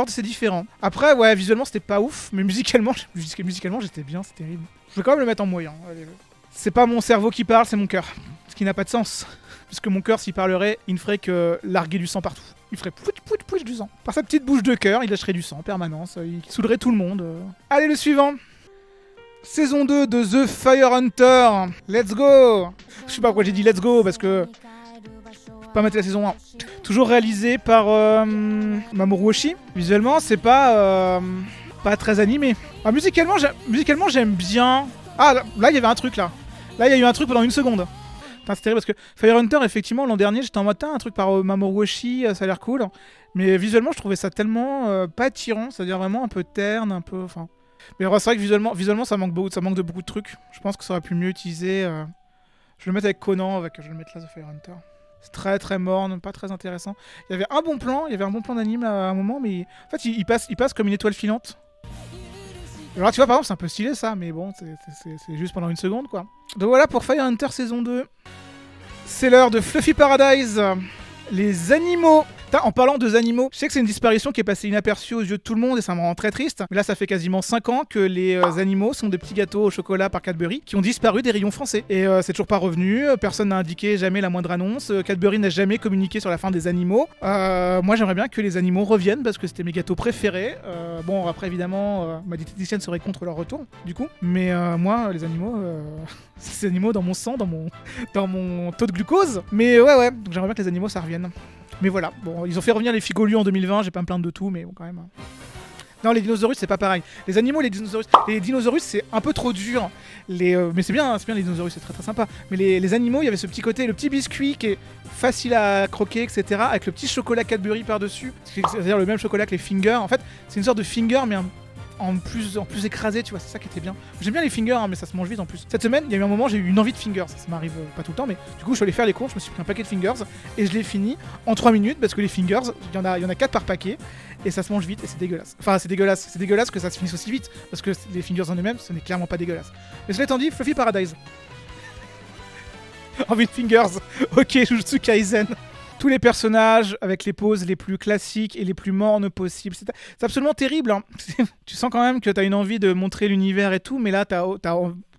S1: c'est différent. Après, ouais, visuellement, c'était pas ouf, mais musicalement, j'étais bien, c'est terrible. Je vais quand même le mettre en moyen. Allez. C'est pas mon cerveau qui parle, c'est mon cœur. Ce qui n'a pas de sens. Puisque mon cœur, s'il parlerait, il ne ferait que larguer du sang partout. Il ferait pouit du sang. Par sa petite bouche de cœur, il lâcherait du sang en permanence. Il saoulerait tout le monde. Allez, le suivant. Saison 2 de The Fire Hunter. Let's go. Je sais pas pourquoi j'ai dit let's go, parce que... Pas mater la saison 1. Toujours réalisé par Mamoru Oshii. Visuellement, c'est pas très animé. Ah, musicalement, j'aime bien. Ah, là, il y avait un truc, là. Là, il y a eu un truc pendant 1 seconde. Putain, c'est terrible parce que Fire Hunter, effectivement, l'an dernier, j'étais en mode, un truc par Mamoru Oshii, ça a l'air cool. Mais visuellement, je trouvais ça tellement pas attirant, c'est-à-dire vraiment un peu terne, un peu... Enfin... Mais c'est vrai que visuellement ça manque de beaucoup de trucs. Je pense que ça aurait pu mieux utiliser. Je vais le mettre avec Conan, je vais le mettre là, The Fire Hunter. C'est très très morne, pas très intéressant. Il y avait un bon plan d'anime à un moment, mais en fait, il passe comme une étoile filante. Alors tu vois, par exemple, c'est un peu stylé ça, mais bon, c'est juste pendant 1 seconde, quoi. Donc voilà pour Fire Hunter saison 2. C'est l'heure de Fluffy Paradise. Les animaux. En parlant de animaux, je sais que c'est une disparition qui est passée inaperçue aux yeux de tout le monde et ça me rend très triste. Mais là, ça fait quasiment 5 ans que les animaux sont des petits gâteaux au chocolat par Cadbury qui ont disparu des rayons français. Et c'est toujours pas revenu, personne n'a indiqué jamais la moindre annonce, Cadbury n'a jamais communiqué sur la fin des animaux. Moi, j'aimerais bien que les animaux reviennent parce que c'était mes gâteaux préférés. Bon, après, évidemment, ma diététicienne serait contre leur retour, du coup. Mais moi, les animaux, c'est des animaux dans mon sang, dans mon taux de glucose. Mais ouais, donc j'aimerais bien que les animaux, ça revienne. Mais voilà, bon, ils ont fait revenir les Figolus en 2020, j'ai pas à me plaindre de tout, mais bon, quand même. Non, les dinosaures, c'est pas pareil. Les animaux, les dinosaures, c'est un peu trop dur. Mais c'est bien les dinosaures, c'est très très sympa. Mais les animaux, il y avait ce petit côté, le petit biscuit qui est facile à croquer, etc. Avec le petit chocolat Cadbury par-dessus. C'est-à-dire le même chocolat que les fingers. En fait, c'est une sorte de finger, mais en plus écrasé, tu vois, c'est ça qui était bien. J'aime bien les fingers, hein, mais ça se mange vite en plus. Cette semaine, il y a eu un moment, j'ai eu une envie de fingers. Ça m'arrive pas tout le temps, mais du coup, je suis allé faire les courses, je me suis pris un paquet de fingers et je l'ai fini en 3 minutes parce que les fingers, il y en a 4 par paquet et ça se mange vite et c'est dégueulasse. Enfin, c'est dégueulasse que ça se finisse aussi vite parce que les fingers en eux-mêmes, ce n'est clairement pas dégueulasse. Mais cela étant dit, Fluffy Paradise. Envie de fingers. Ok, Jujutsu Kaisen. Tous les personnages avec les poses les plus classiques et les plus mornes possibles. C'est absolument terrible. Hein. Tu sens quand même que t'as une envie de montrer l'univers et tout, mais là, tu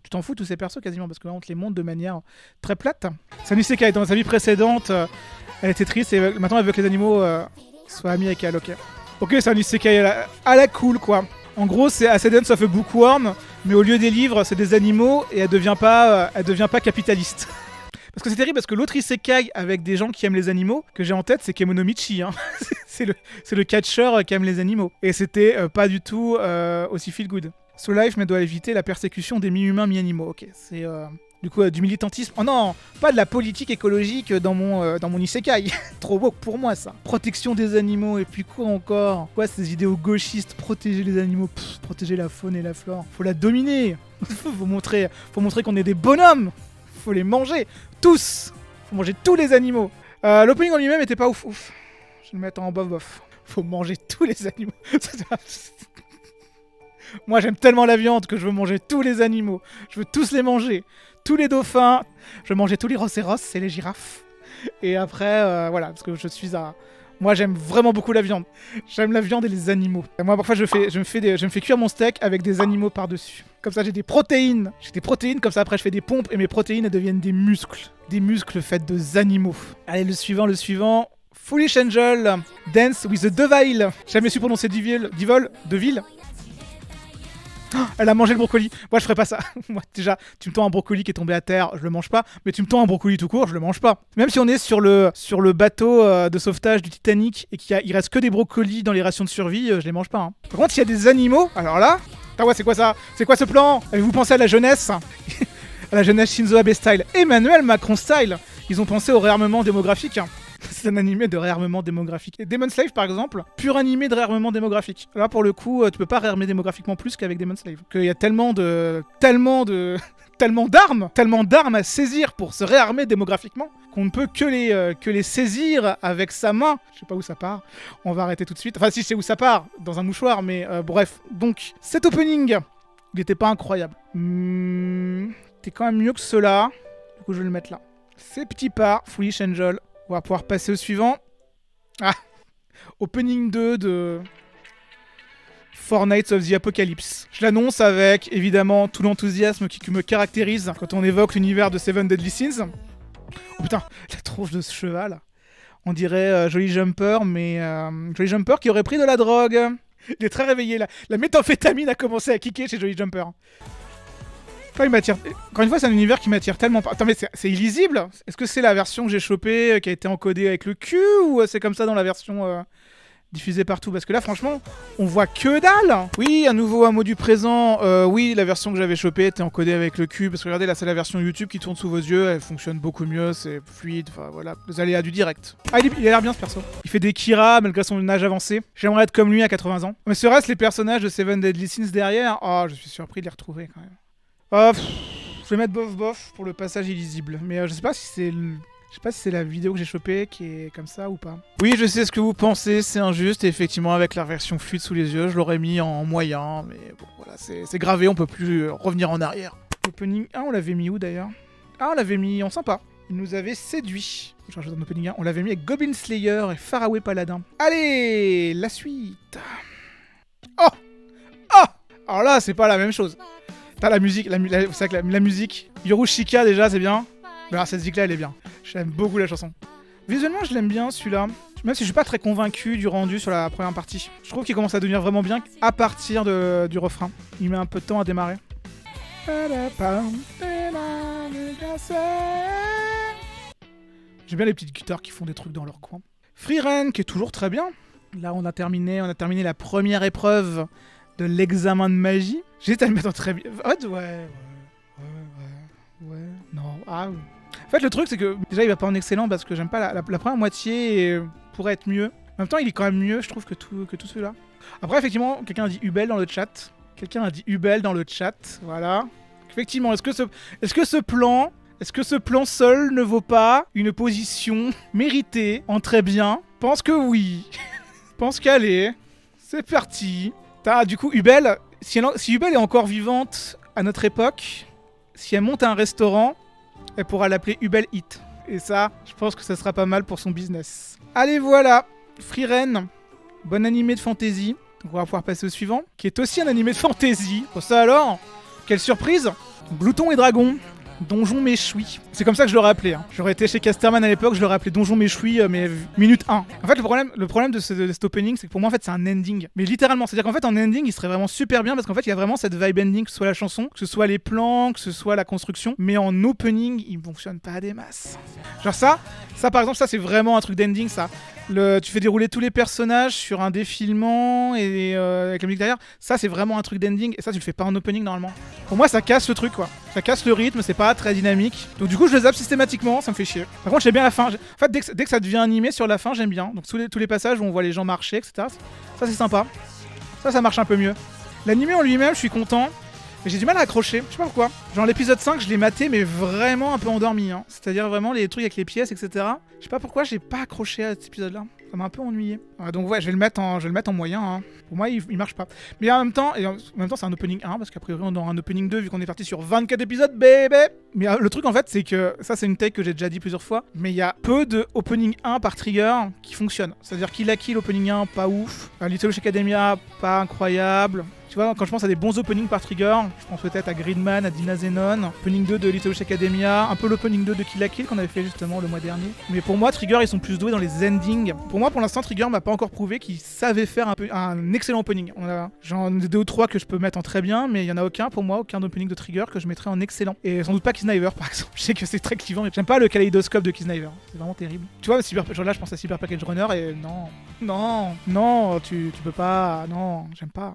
S1: t'en fous de tous ces persos quasiment, parce que là, on te les montre de manière très plate. Sanui Sekai, dans sa vie précédente, elle était triste et maintenant elle veut que les animaux soient amis avec elle. Ok, Sanui Sekai à la cool, quoi. En gros, c'est Ascendance of a Bookworm, mais au lieu des livres, c'est des animaux et elle devient pas capitaliste. Parce que c'est terrible, parce que l'autre isekai avec des gens qui aiment les animaux que j'ai en tête, c'est Kemonomichi. Hein. c'est le catcheur qui aime les animaux. Et c'était pas du tout aussi feel good. So Life mais doit éviter la persécution des mi-humains, mi-animaux. Ok, c'est du coup du militantisme. Oh non, pas de la politique écologique dans mon isekai. Trop beau pour moi ça. Protection des animaux et puis quoi encore? Quoi ces idéaux gauchistes? Protéger les animaux, protéger la faune et la flore. Faut la dominer. faut montrer qu'on est des bonhommes. Faut les manger tous. Faut manger tous les animaux. L'opening en lui-même était pas ouf. Je vais le mettre en bof. Faut manger tous les animaux. Moi j'aime tellement la viande que je veux manger tous les animaux. Je veux tous les manger. Tous les dauphins. Je veux manger tous les rhinocéros et les girafes. Et après, voilà, parce que je suis à... Moi j'aime vraiment beaucoup la viande. J'aime la viande et les animaux. Et moi parfois je me fais cuire mon steak avec des animaux par-dessus. Comme ça j'ai des protéines. Comme ça après je fais des pompes et mes protéines elles deviennent des muscles. Des muscles faits de animaux. Allez, le suivant. Foolish Angel, Dance with the Devil. J'ai jamais su prononcer Devil. Elle a mangé le brocoli. Moi, je ferais pas ça. Moi, déjà, tu me tends un brocoli qui est tombé à terre, je le mange pas. Mais tu me tends un brocoli tout court, je le mange pas. Même si on est sur le bateau de sauvetage du Titanic et qu'il reste que des brocolis dans les rations de survie, je les mange pas. Hein. Par contre, il y a des animaux. Alors là, ouais, c'est quoi ça? C'est quoi ce plan? Avez-vous pensé à la jeunesse? À la jeunesse Shinzo Abe style, Emmanuel Macron style. Ils ont pensé au réarmement démographique. Hein. C'est un animé de réarmement démographique. Et Demon Slave, par exemple, pur animé de réarmement démographique. Là, pour le coup, tu peux pas réarmer démographiquement plus qu'avec Demon Slave. Qu'il y a tellement d'armes à saisir pour se réarmer démographiquement qu'on ne peut que les saisir avec sa main. Je sais pas où ça part. On va arrêter tout de suite. Enfin, si je sais où ça part, dans un mouchoir, mais bref. Donc, cet opening, il était pas incroyable. C'était quand même mieux que cela. Du coup, je vais le mettre là. C'est petit pas, Foolish Angel. On va pouvoir passer au suivant. Opening 2 de Four Nights of the Apocalypse. Je l'annonce avec, évidemment, tout l'enthousiasme qui me caractérise quand on évoque l'univers de Seven Deadly Sins. Oh putain, la tronche de ce cheval. On dirait Jolly Jumper, mais Jolly Jumper qui aurait pris de la drogue. Il est très réveillé, là. La méthamphétamine a commencé à kicker chez Jolly Jumper. Enfin, il m'attire. Encore une fois, c'est un univers qui m'attire tellement pas. Attends, mais c'est illisible. Est-ce que c'est la version que j'ai chopée qui a été encodée avec le cul ou c'est comme ça dans la version diffusée partout? Parce que là, franchement, on voit que dalle. Oui, à nouveau un mot du présent. Oui, la version que j'avais chopée était encodée avec le cul. Parce que regardez, là, c'est la version YouTube qui tourne sous vos yeux. Elle fonctionne beaucoup mieux. C'est fluide. Enfin, voilà. Les aléas du direct. Ah, il a l'air bien ce perso. Il fait des Kira malgré son âge avancé. J'aimerais être comme lui à 80 ans. Mais serait-ce les personnages de Seven Deadly Sins derrière? Oh, je suis surpris de les retrouver quand même. Je vais mettre bof pour le passage illisible. Mais je sais pas si c'est la vidéo que j'ai chopée qui est comme ça ou pas. Oui, je sais ce que vous pensez, c'est injuste. Et effectivement, avec la version fluide sous les yeux, je l'aurais mis en moyen. Mais bon, voilà, c'est gravé, on peut plus revenir en arrière. Opening 1, on l'avait mis où d'ailleurs? Ah, on l'avait mis en sympa. Il nous avait séduit. Je rajoute un opening 1. On l'avait mis avec Goblin Slayer et Faraway Paladin. Allez, la suite. Oh! Alors là, c'est pas la même chose. T'as la musique, la musique. Yorushika déjà, c'est bien. Mais alors, cette musique-là, elle est bien. J'aime beaucoup la chanson. Visuellement, je l'aime bien, celui-là. Même si je suis pas très convaincu du rendu sur la première partie. Je trouve qu'il commence à devenir vraiment bien à partir du refrain. Il met un peu de temps à démarrer. J'aime bien les petites guitares qui font des trucs dans leur coin. Free Ren, qui est toujours très bien. Là, on a terminé la première épreuve de l'examen de magie. J'étais à le mettre en très bien. Ouais. Non. Ah oui. En fait, le truc, c'est que déjà, il va pas en excellent parce que j'aime pas la première moitié pourrait être mieux. En même temps, il est quand même mieux, je trouve, que tout celui-là. Après, effectivement, quelqu'un a dit Hubel dans le chat. Voilà. Effectivement, est-ce que ce plan seul ne vaut pas une position méritée en très bien? Pense que oui. Pense qu'allez. C'est parti. Du coup, Hubel, si Hubel est encore vivante à notre époque, si elle monte à un restaurant, elle pourra l'appeler Hubel Eat. Et ça, je pense que ça sera pas mal pour son business. Allez, voilà. Frieren, bon animé de fantasy. Donc on va pouvoir passer au suivant, qui est aussi un animé de fantasy. Pour ça alors, quelle surprise. Glouton et Dragon, Donjon Méchoui. C'est comme ça que je l'aurais appelé. Hein. J'aurais été chez Casterman à l'époque, je l'aurais appelé Donjon Méchoui, mais minute 1. En fait, le problème de cet opening, c'est que pour moi, en fait, c'est un ending. Mais littéralement, c'est-à-dire qu'en fait, en ending, il serait vraiment super bien parce qu'en fait, il y a vraiment cette vibe ending, que ce soit la chanson, que ce soit les plans, que ce soit la construction. Mais en opening, il fonctionne pas à des masses. Genre ça par exemple, ça, c'est vraiment un truc d'ending, ça. Tu fais dérouler tous les personnages sur un défilement et avec la musique derrière. Ça, c'est vraiment un truc d'ending. Et ça, tu le fais pas en opening normalement. Pour moi, ça casse le truc, quoi. Ça casse le rythme, c'est pas très dynamique. Donc, du coup, je le zappe systématiquement, ça me fait chier. Par contre, j'aime bien la fin. En fait, dès que ça devient animé sur la fin, j'aime bien. Donc, tous les passages où on voit les gens marcher, etc. Ça, c'est sympa. Ça marche un peu mieux. L'animé en lui-même, je suis content. Mais j'ai du mal à accrocher, je sais pas pourquoi. Genre l'épisode 5, je l'ai maté, mais vraiment un peu endormi. Hein. C'est-à-dire vraiment les trucs avec les pièces, etc. Je sais pas pourquoi j'ai pas accroché à cet épisode-là. Ça m'a un peu ennuyé. Donc ouais, je vais le mettre en moyen. Hein. Pour moi, il marche pas. Mais en même temps, c'est un opening 1, parce qu'a priori, on aura un opening 2, vu qu'on est parti sur 24 épisodes, bébé. Mais le truc, en fait, c'est que, ça, c'est une take que j'ai déjà dit plusieurs fois, mais il y a peu de opening 1 par trigger qui fonctionnent. C'est-à-dire Kill la Kill, opening 1, pas ouf. Little Witch Academia, pas incroyable. Tu vois, quand je pense à des bons openings par trigger, je pense peut-être à Gridman, à Dina Zenon, opening 2 de Little Witch Academia, un peu l'opening 2 de Kill la Kill qu'on avait fait justement le mois dernier. Mais pour moi, Trigger, ils sont plus doués dans les endings. Pour moi, pour l'instant, Trigger m'a pas encore prouvé qu'il savait faire un excellent opening. J'en ai 2 ou 3 que je peux mettre en très bien, mais il y en a aucun pour moi, aucun opening de Trigger que je mettrais en excellent. Et sans doute pas Kisniver par exemple. Je sais que c'est très clivant, mais j'aime pas le kaléidoscope de Kisniver. C'est vraiment terrible. Tu vois, genre là, je pense à Cyber Package Runner et non, tu peux pas. Non, j'aime pas.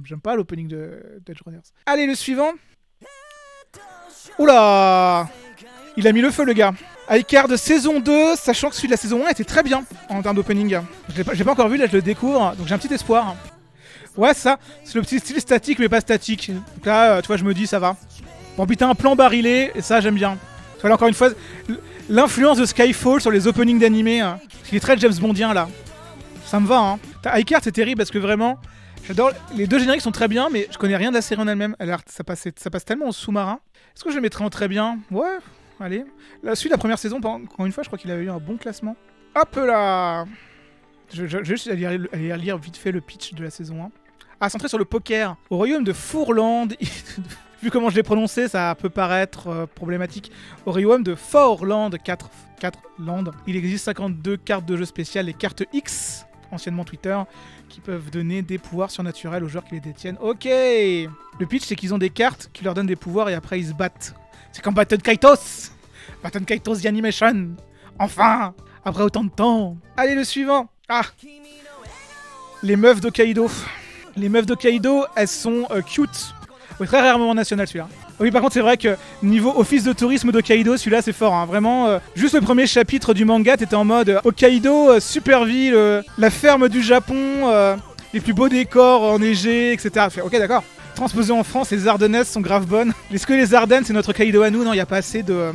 S1: j'aime pas l'opening de Edge Runners. Allez, le suivant. Oula, il a mis le feu, le gars. iCard de saison 2, sachant que celui de la saison 1 était très bien en termes d'opening. J'ai pas encore vu, là je le découvre, donc j'ai un petit espoir. Ouais, ça, c'est le petit style statique, mais pas statique. Donc là, tu vois, je me dis, ça va. Bon, putain, un plan barilé, et ça, j'aime bien. Voilà, encore une fois, l'influence de Skyfall sur les openings d'animé, il est très James Bondien, là. Ça me va, hein. iCard, c'est terrible, parce que vraiment... J'adore, les 2 génériques sont très bien, mais je connais rien de la série en elle-même. Ça passe tellement au sous-marin. Est-ce que je le mettrais en très bien? Ouais, allez. Celui de la première saison, encore une fois, je crois qu'il avait eu un bon classement. Hop là. Je vais juste aller lire vite fait le pitch de la saison 1. Centré sur le poker. Au royaume de Fourland... Vu comment je l'ai prononcé, ça peut paraître problématique. Au royaume de Fourland, 4 landes, il existe 52 cartes de jeu spéciales, les cartes X, anciennement Twitter, qui peuvent donner des pouvoirs surnaturels aux joueurs qui les détiennent. Ok. Le pitch, c'est qu'ils ont des cartes qui leur donnent des pouvoirs et après ils se battent. C'est comme Baton Kaitos. Baton Kaitos The Animation. Enfin, après autant de temps. Allez, le suivant. Les meufs d'Hokkaido. Les meufs d'Hokkaido, elles sont cute. Oui, très rarement national celui-là. Oui, par contre, c'est vrai que niveau office de tourisme d'Hokkaido, celui-là, c'est fort. Hein. Vraiment, juste le premier chapitre du manga, t'étais en mode Hokkaido, super ville, la ferme du Japon, les plus beaux décors enneigés, etc. Ok, d'accord. Transposé en France, les Ardennaises sont grave bonnes. Est-ce que les Ardennes, c'est notre Hokkaido à nous? Non, il n'y a pas assez de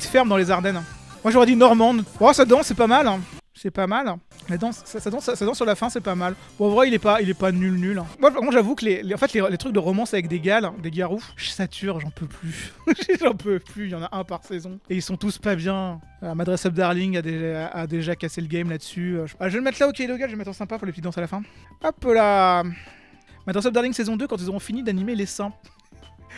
S1: fermes dans les Ardennes. Moi, j'aurais dit normande. Oh, ça danse, c'est pas mal. Hein. C'est pas mal. La danse, ça danse sur la fin, c'est pas mal. Bon, en vrai, il est pas nul. Hein. Moi, j'avoue que les trucs de romance avec des gals, des garous, je sature, j'en peux plus. J'en peux plus, il y en a un par saison. Et ils sont tous pas bien. Madress Up Darling a déjà cassé le game là-dessus. Je vais le mettre là, ok, le gars, je vais le mettre en sympa pour les petites danses à la fin. Hop là. Madress Up Darling saison 2, quand ils auront fini d'animer les seins.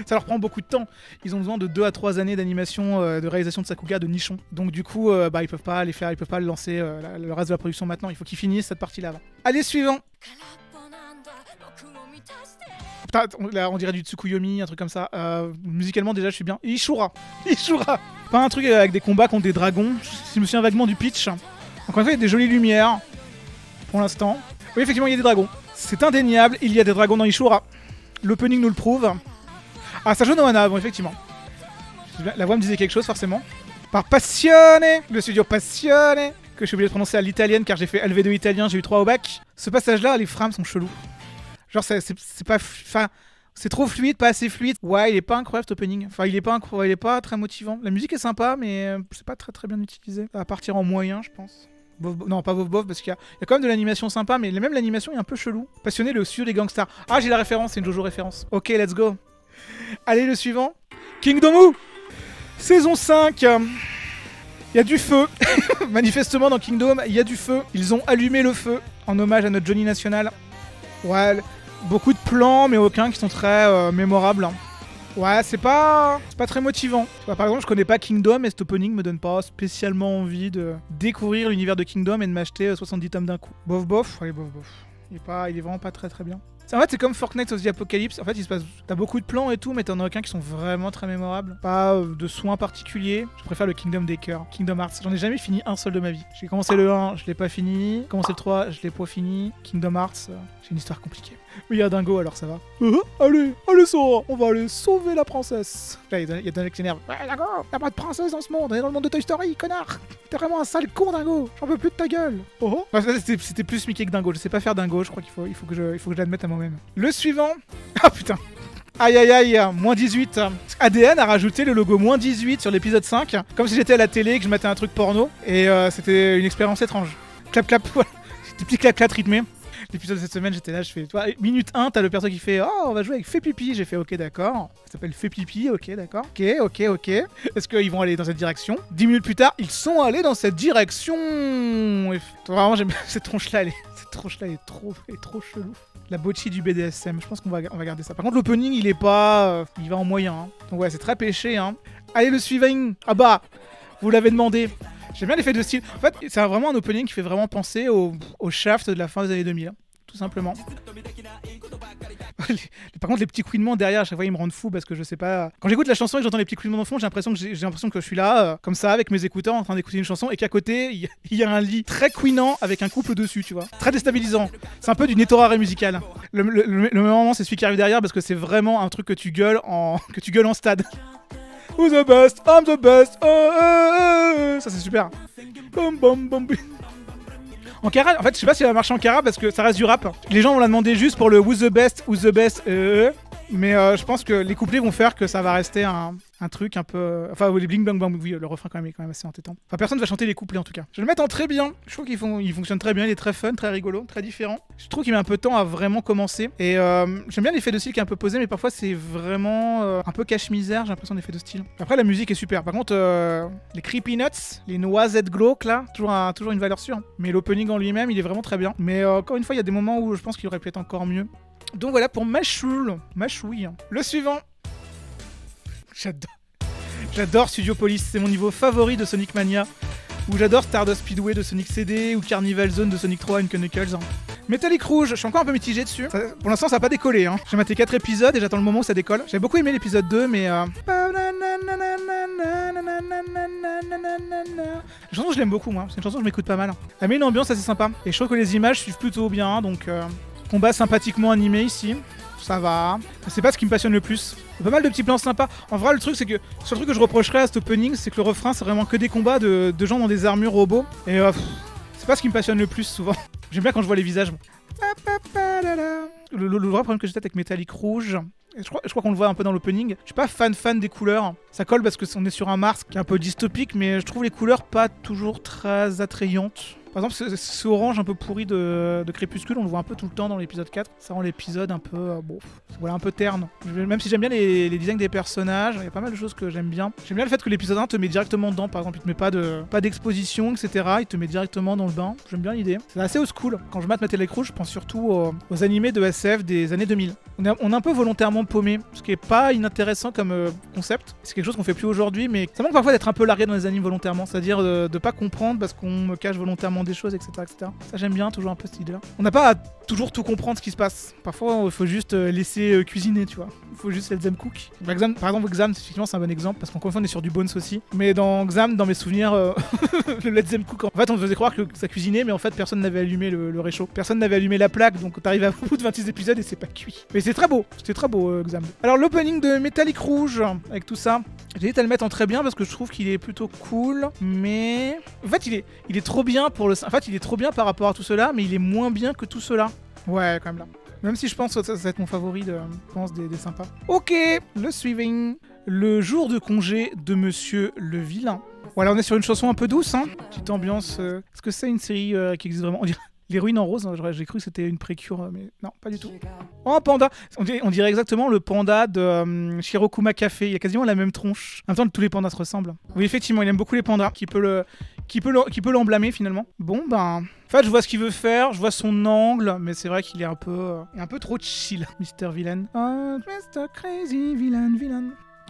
S1: Ça leur prend beaucoup de temps. Ils ont besoin de 2 à 3 années d'animation, de réalisation de Sakuga, de nichon. Donc du coup, ils peuvent pas le lancer le reste de la production maintenant. Il faut qu'ils finissent cette partie-là. Allez, suivant. Putain, là, on dirait du Tsukuyomi, un truc comme ça. Musicalement, déjà, je suis bien. Ishura. Pas un truc avec des combats contre des dragons. Je me souviens vaguement du pitch. Encore une fois, il y a des jolies lumières. pour l'instant. Oui, effectivement, il y a des dragons. C'est indéniable, il y a des dragons dans Ishura. L'opening nous le prouve. Ah, ça joue Noana, bon, effectivement. La voix me disait quelque chose, forcément. Par Passionné, le studio Passionné, que je suis obligé de prononcer à l'italienne car j'ai fait LV2 italien, j'ai eu 3 au bac. Ce passage-là, les frames sont chelous. Genre, c'est pas... Enfin, c'est trop fluide, pas assez fluide. Ouais, il est pas incroyable, cet opening. Enfin, il est pas très motivant. La musique est sympa, mais c'est pas très bien utilisé. Ça va partir en moyen, je pense. Non, pas Bof, parce qu'il y a quand même de l'animation sympa, mais même l'animation est un peu chelou. Passionné, le studio des gangsters. Ah, j'ai la référence, c'est une Jojo référence. Ok, let's go. Allez, le suivant. Kingdomu saison 5. Il y a du feu. Manifestement, dans Kingdom, il y a du feu. Ils ont allumé le feu en hommage à notre Johnny National. Ouais, beaucoup de plans, mais aucun qui sont très mémorables. Ouais, c'est pas très motivant. Par exemple, je connais pas Kingdom et cet opening me donne pas spécialement envie de découvrir l'univers de Kingdom et de m'acheter 70 tomes d'un coup. Bof. Allez, bof. Il est vraiment pas très bien. En fait, c'est comme Fortnite of the Apocalypse. En fait, t'as beaucoup de plans et tout, mais t'en as aucun qui sont vraiment très mémorables. Pas de soins particuliers. Je préfère le Kingdom des cœurs. Kingdom Hearts. J'en ai jamais fini un seul de ma vie. J'ai commencé le 1, je l'ai pas fini. J'ai commencé le 3, je l'ai pas fini. Kingdom Hearts, j'ai une histoire compliquée. Oui, il y a Dingo, alors ça va. Allez, Sora, on va aller sauver la princesse. Là, il y a Dingo qui s'énerve. Ouais, Dingo, y'a pas de princesse dans ce monde. On est dans le monde de Toy Story, connard. T'es vraiment un sale con, Dingo. J'en veux plus de ta gueule. C'était plus Mickey que Dingo. Je sais pas faire Dingo. Je crois qu'il faut que je l'admette à moi-même. Le suivant. Ah putain. Aïe, moins 18. ADN a rajouté le logo moins 18 sur l'épisode 5. Comme si j'étais à la télé et que je mettais un truc porno. Et c'était une expérience étrange. Clap, voilà. Des petits clap rythmés. L'épisode de cette semaine, j'étais là, je fais... Toi, minute 1, t'as le perso qui fait « Oh, on va jouer avec Fait Pipi ». J'ai fait « Ok, d'accord ». Ça s'appelle Fait Pipi, ok, d'accord. Ok. Est-ce qu'ils vont aller dans cette direction ? 10 minutes plus tard, ils sont allés dans cette direction. Et vraiment, j'aime bien cette tronche-là. Cette tronche-là est trop chelou. La bocce du BDSM, je pense qu'on va garder ça. Par contre, l'opening, il est pas... il va en moyen. Hein. Donc ouais, c'est très péché. Hein. Allez, le suivant. Ah bah, vous l'avez demandé. J'aime bien l'effet de style. En fait, c'est vraiment un opening qui fait vraiment penser au Shaft de la fin des années 2000. Tout simplement. Par contre, les petits couinements derrière, à chaque fois, ils me rendent fou parce que je sais pas. Quand j'écoute la chanson et que j'entends les petits couinements dans le fond, j'ai l'impression que je suis là, comme ça, avec mes écouteurs, en train d'écouter une chanson et qu'à côté, il y a un lit très couinant avec un couple dessus, tu vois. Très déstabilisant. C'est un peu du nettoraré musical. Le moment, c'est celui qui arrive derrière parce que c'est vraiment un truc que tu gueules en stade. Who's the best? I'm the best. Ça, c'est super. Bom. En Kara, en fait, je sais pas si elle va marcher en Kara parce que ça reste du rap. Les gens vont la demander juste pour le Who's the best, mais je pense que les couplets vont faire que ça va rester un truc un peu... Enfin, les bling bang bang, oui, le refrain quand même est assez entêtant. Enfin, personne va chanter les couplets en tout cas. Je vais le mettre en très bien. Je trouve qu'il fonctionne très bien, il est très fun, très rigolo, très différent. Je trouve qu'il met un peu de temps à vraiment commencer. Et j'aime bien l'effet de style qui est un peu posé, mais parfois c'est vraiment un peu cache-misère, j'ai l'impression d'effet de style. Après, la musique est super. Par contre, les Creepy Nuts, les noisettes glauques là, toujours une valeur sûre. Mais l'opening en lui-même, il est vraiment très bien. Mais encore une fois, il y a des moments où je pense qu'il aurait pu être encore mieux. Donc voilà pour Machouille. Le suivant. J'adore Studio Police, c'est mon niveau favori de Sonic Mania. Ou j'adore Stardust Speedway de Sonic CD, ou Carnival Zone de Sonic 3 and Knuckles. Metallic Rouge, je suis encore un peu mitigé dessus. Pour l'instant, ça n'a pas décollé. Hein. J'ai maté 4 épisodes et j'attends le moment où ça décolle. J'avais beaucoup aimé l'épisode 2, mais... La chanson, je l'aime beaucoup, moi. C'est une chanson que je m'écoute pas mal. Elle met une ambiance assez sympa. Et je trouve que les images suivent plutôt bien, donc... Combat sympathiquement animé ici. Ça va. C'est pas ce qui me passionne le plus. Il y a pas mal de petits plans sympas. En vrai, le truc, c'est que... Le seul truc que je reprocherais à cet opening, c'est que le refrain, c'est vraiment que des combats de gens dans des armures robots. Et c'est pas ce qui me passionne le plus, souvent. J'aime bien quand je vois les visages. Le vrai problème que j'ai peut-être avec Metallic Rouge... Je crois qu'on le voit un peu dans l'opening. Je suis pas fan des couleurs. Ça colle parce qu'on est sur un Mars qui est un peu dystopique, mais je trouve les couleurs pas toujours très attrayantes. Par exemple, ce orange un peu pourri de Crépuscule, on le voit un peu tout le temps dans l'épisode 4. Ça rend l'épisode un peu... voilà, un peu terne. Même si j'aime bien les designs des personnages, il y a pas mal de choses que j'aime bien. J'aime bien le fait que l'épisode 1 te met directement dedans. Par exemple, il te met pas d'exposition, etc. Il te met directement dans le bain. J'aime bien l'idée. C'est assez old school. Quand je mate Metallic Rouge, je pense surtout aux animés de SF des années 2000. On est un peu volontairement paumé, ce qui est pas inintéressant comme concept. C'est quelque chose qu'on fait plus aujourd'hui, mais ça manque parfois d'être un peu largué dans les animes volontairement. C'est-à-dire de pas comprendre parce qu'on me cache volontairement des choses, etc. etc. Ça j'aime bien, toujours un peu cette idée-là. On n'a pas à toujours tout comprendre ce qui se passe. Parfois, il faut juste laisser cuisiner, tu vois. Il faut juste let them cook. Par exemple, Exam, effectivement, c'est un bon exemple, parce qu'encore une fois, on est sur du Bones aussi. Mais dans Exam, dans mes souvenirs, le let them cook, en fait, on faisait croire que ça cuisinait, mais en fait, personne n'avait allumé le réchaud. Personne n'avait allumé la plaque, donc t'arrives à bout de 26 épisodes et c'est pas cuit. Mais c'est très beau, c'était très beau, Exam. Alors, l'opening de Metallic Rouge, avec tout ça, j'ai hésité à le mettre en très bien parce que je trouve qu'il est plutôt cool, mais en fait il est trop bien pour le. En fait il est trop bien par rapport à tout cela, mais il est moins bien que tout cela. Ouais, quand même là. Même si je pense que ça va être mon favori je pense des sympas. Ok, le suivant. Le jour de congé de Monsieur le Vilain. Voilà, on est sur une chanson un peu douce, hein. Petite ambiance. Est-ce que c'est une série qui existe vraiment? On dirait L'héroïne en rose, j'ai cru que c'était une précure, mais non, pas du tout. Oh, un panda! On dirait exactement le panda de Shirokuma Café. Il y a quasiment la même tronche. En même temps, tous les pandas se ressemblent. Oui, effectivement, il aime beaucoup les pandas. Qui peut l'emblâmer finalement. Bon, ben. En fait, je vois ce qu'il veut faire, je vois son angle, mais c'est vrai qu'il est un peu trop chill, Mr. Villain. Oh, Mr. Crazy Villain.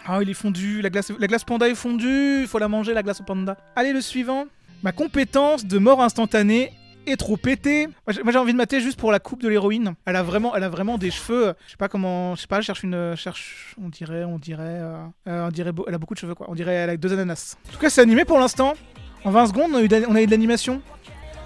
S1: Ah, il est fondu. La glace panda est fondue. Il faut la manger, la glace au panda. Allez, le suivant. Ma compétence de mort instantanée est trop pété. Moi j'ai envie de mater juste pour la coupe de l'héroïne. Elle a vraiment des cheveux. Je sais pas comment. Je sais pas, on dirait. Elle a beaucoup de cheveux quoi. On dirait elle a 2 ananas. En tout cas, c'est animé pour l'instant. En 20 secondes, on a eu de l'animation.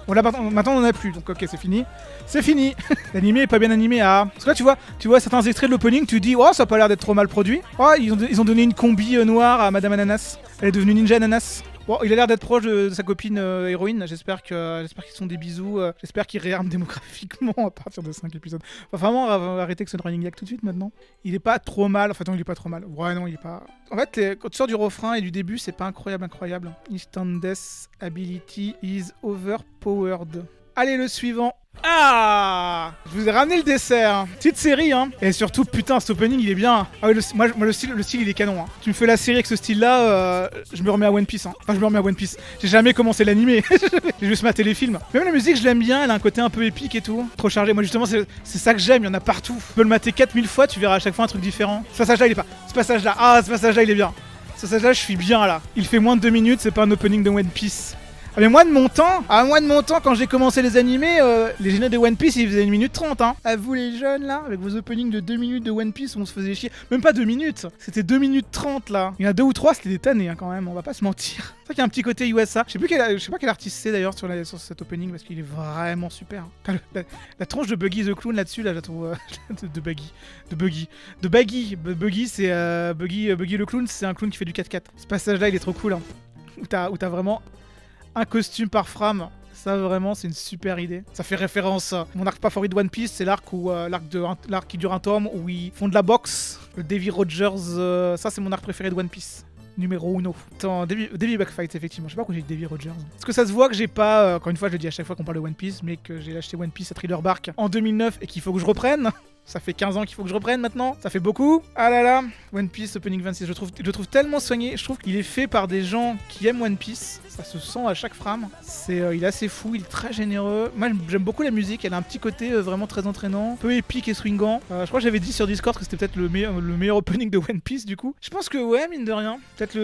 S1: Bon là maintenant on en a plus, donc ok c'est fini. C'est fini. L'animé est pas bien animé à. Parce que là tu vois certains extraits de l'opening, tu dis oh ça a pas l'air d'être trop mal produit. Oh ils ont donné une combi noire à Madame Ananas. Elle est devenue Ninja Ananas. Bon, il a l'air d'être proche de sa copine héroïne. J'espère qu'ils sont des bisous. J'espère qu'ils réarment démographiquement à partir de 5 épisodes. Enfin, vraiment, on va arrêter que ce running gag tout de suite maintenant. Il est pas trop mal. Enfin, non, il est pas trop mal. Ouais, non, il est pas. En fait, quand tu sors du refrain et du début, c'est pas incroyable. Instant Death Ability is overpowered. Allez, le suivant. Ah, je vous ai ramené le dessert. Petite série, hein. Et surtout, putain, cet opening, il est bien. Ah oui, moi le style, il est canon. Hein. Tu me fais la série avec ce style-là, je me remets à One Piece. Hein. Enfin, je me remets à One Piece. J'ai jamais commencé l'animé. J'ai juste maté les films. Même la musique, je l'aime bien. Elle a un côté un peu épique et tout. Trop chargé. Moi, justement, c'est ça que j'aime. Il y en a partout. Tu peux le mater 4000 fois, tu verras à chaque fois un truc différent. Ce passage-là, il est pas. Ce passage-là, il est bien. Ce passage-là, je suis bien là. Il fait moins de 2 minutes, c'est pas un opening de One Piece. Ah mais moi de mon temps, quand j'ai commencé les animés, les génériques de One Piece ils faisaient 1 minute 30 hein. À vous les jeunes là, avec vos openings de 2 minutes de One Piece, on se faisait chier. Même pas 2 minutes, c'était 2 minutes 30 là. Il y en a 2 ou 3, c'était des tannés hein, quand même, on va pas se mentir. C'est vrai qu'il y a un petit côté USA. Je sais pas quel artiste c'est d'ailleurs sur cet opening parce qu'il est vraiment super. Hein. La tronche de Buggy the Clown là-dessus, là je la trouve... de Buggy, c'est... Buggy le Clown, c'est un clown qui fait du 4x4. Ce passage là il est trop cool hein. Où t'as vraiment... un costume par frame, ça vraiment c'est une super idée. Ça fait référence à mon arc favori de One Piece, c'est l'arc qui dure un tome où ils font de la boxe. Le Davy Rogers, ça c'est mon arc préféré de One Piece. Numéro 1. Attends, Davy Backfight effectivement. Je sais pas pourquoi j'ai dit Davy Rogers. Parce que ça se voit que j'ai pas, encore une fois je le dis à chaque fois qu'on parle de One Piece, mais que j'ai acheté One Piece à Thriller Bark en 2009 et qu'il faut que je reprenne. Ça fait 15 ans qu'il faut que je reprenne maintenant. Ça fait beaucoup. Ah là là. One Piece Opening 26. Je le trouve tellement soigné. Je trouve qu'il est fait par des gens qui aiment One Piece. Ça se sent à chaque frame. Il est assez fou. Il est très généreux. Moi, j'aime beaucoup la musique. Elle a un petit côté vraiment très entraînant. Un peu épique et swingant. Je crois que j'avais dit sur Discord que c'était peut-être le meilleur opening de One Piece du coup. Je pense que ouais, mine de rien. Peut-être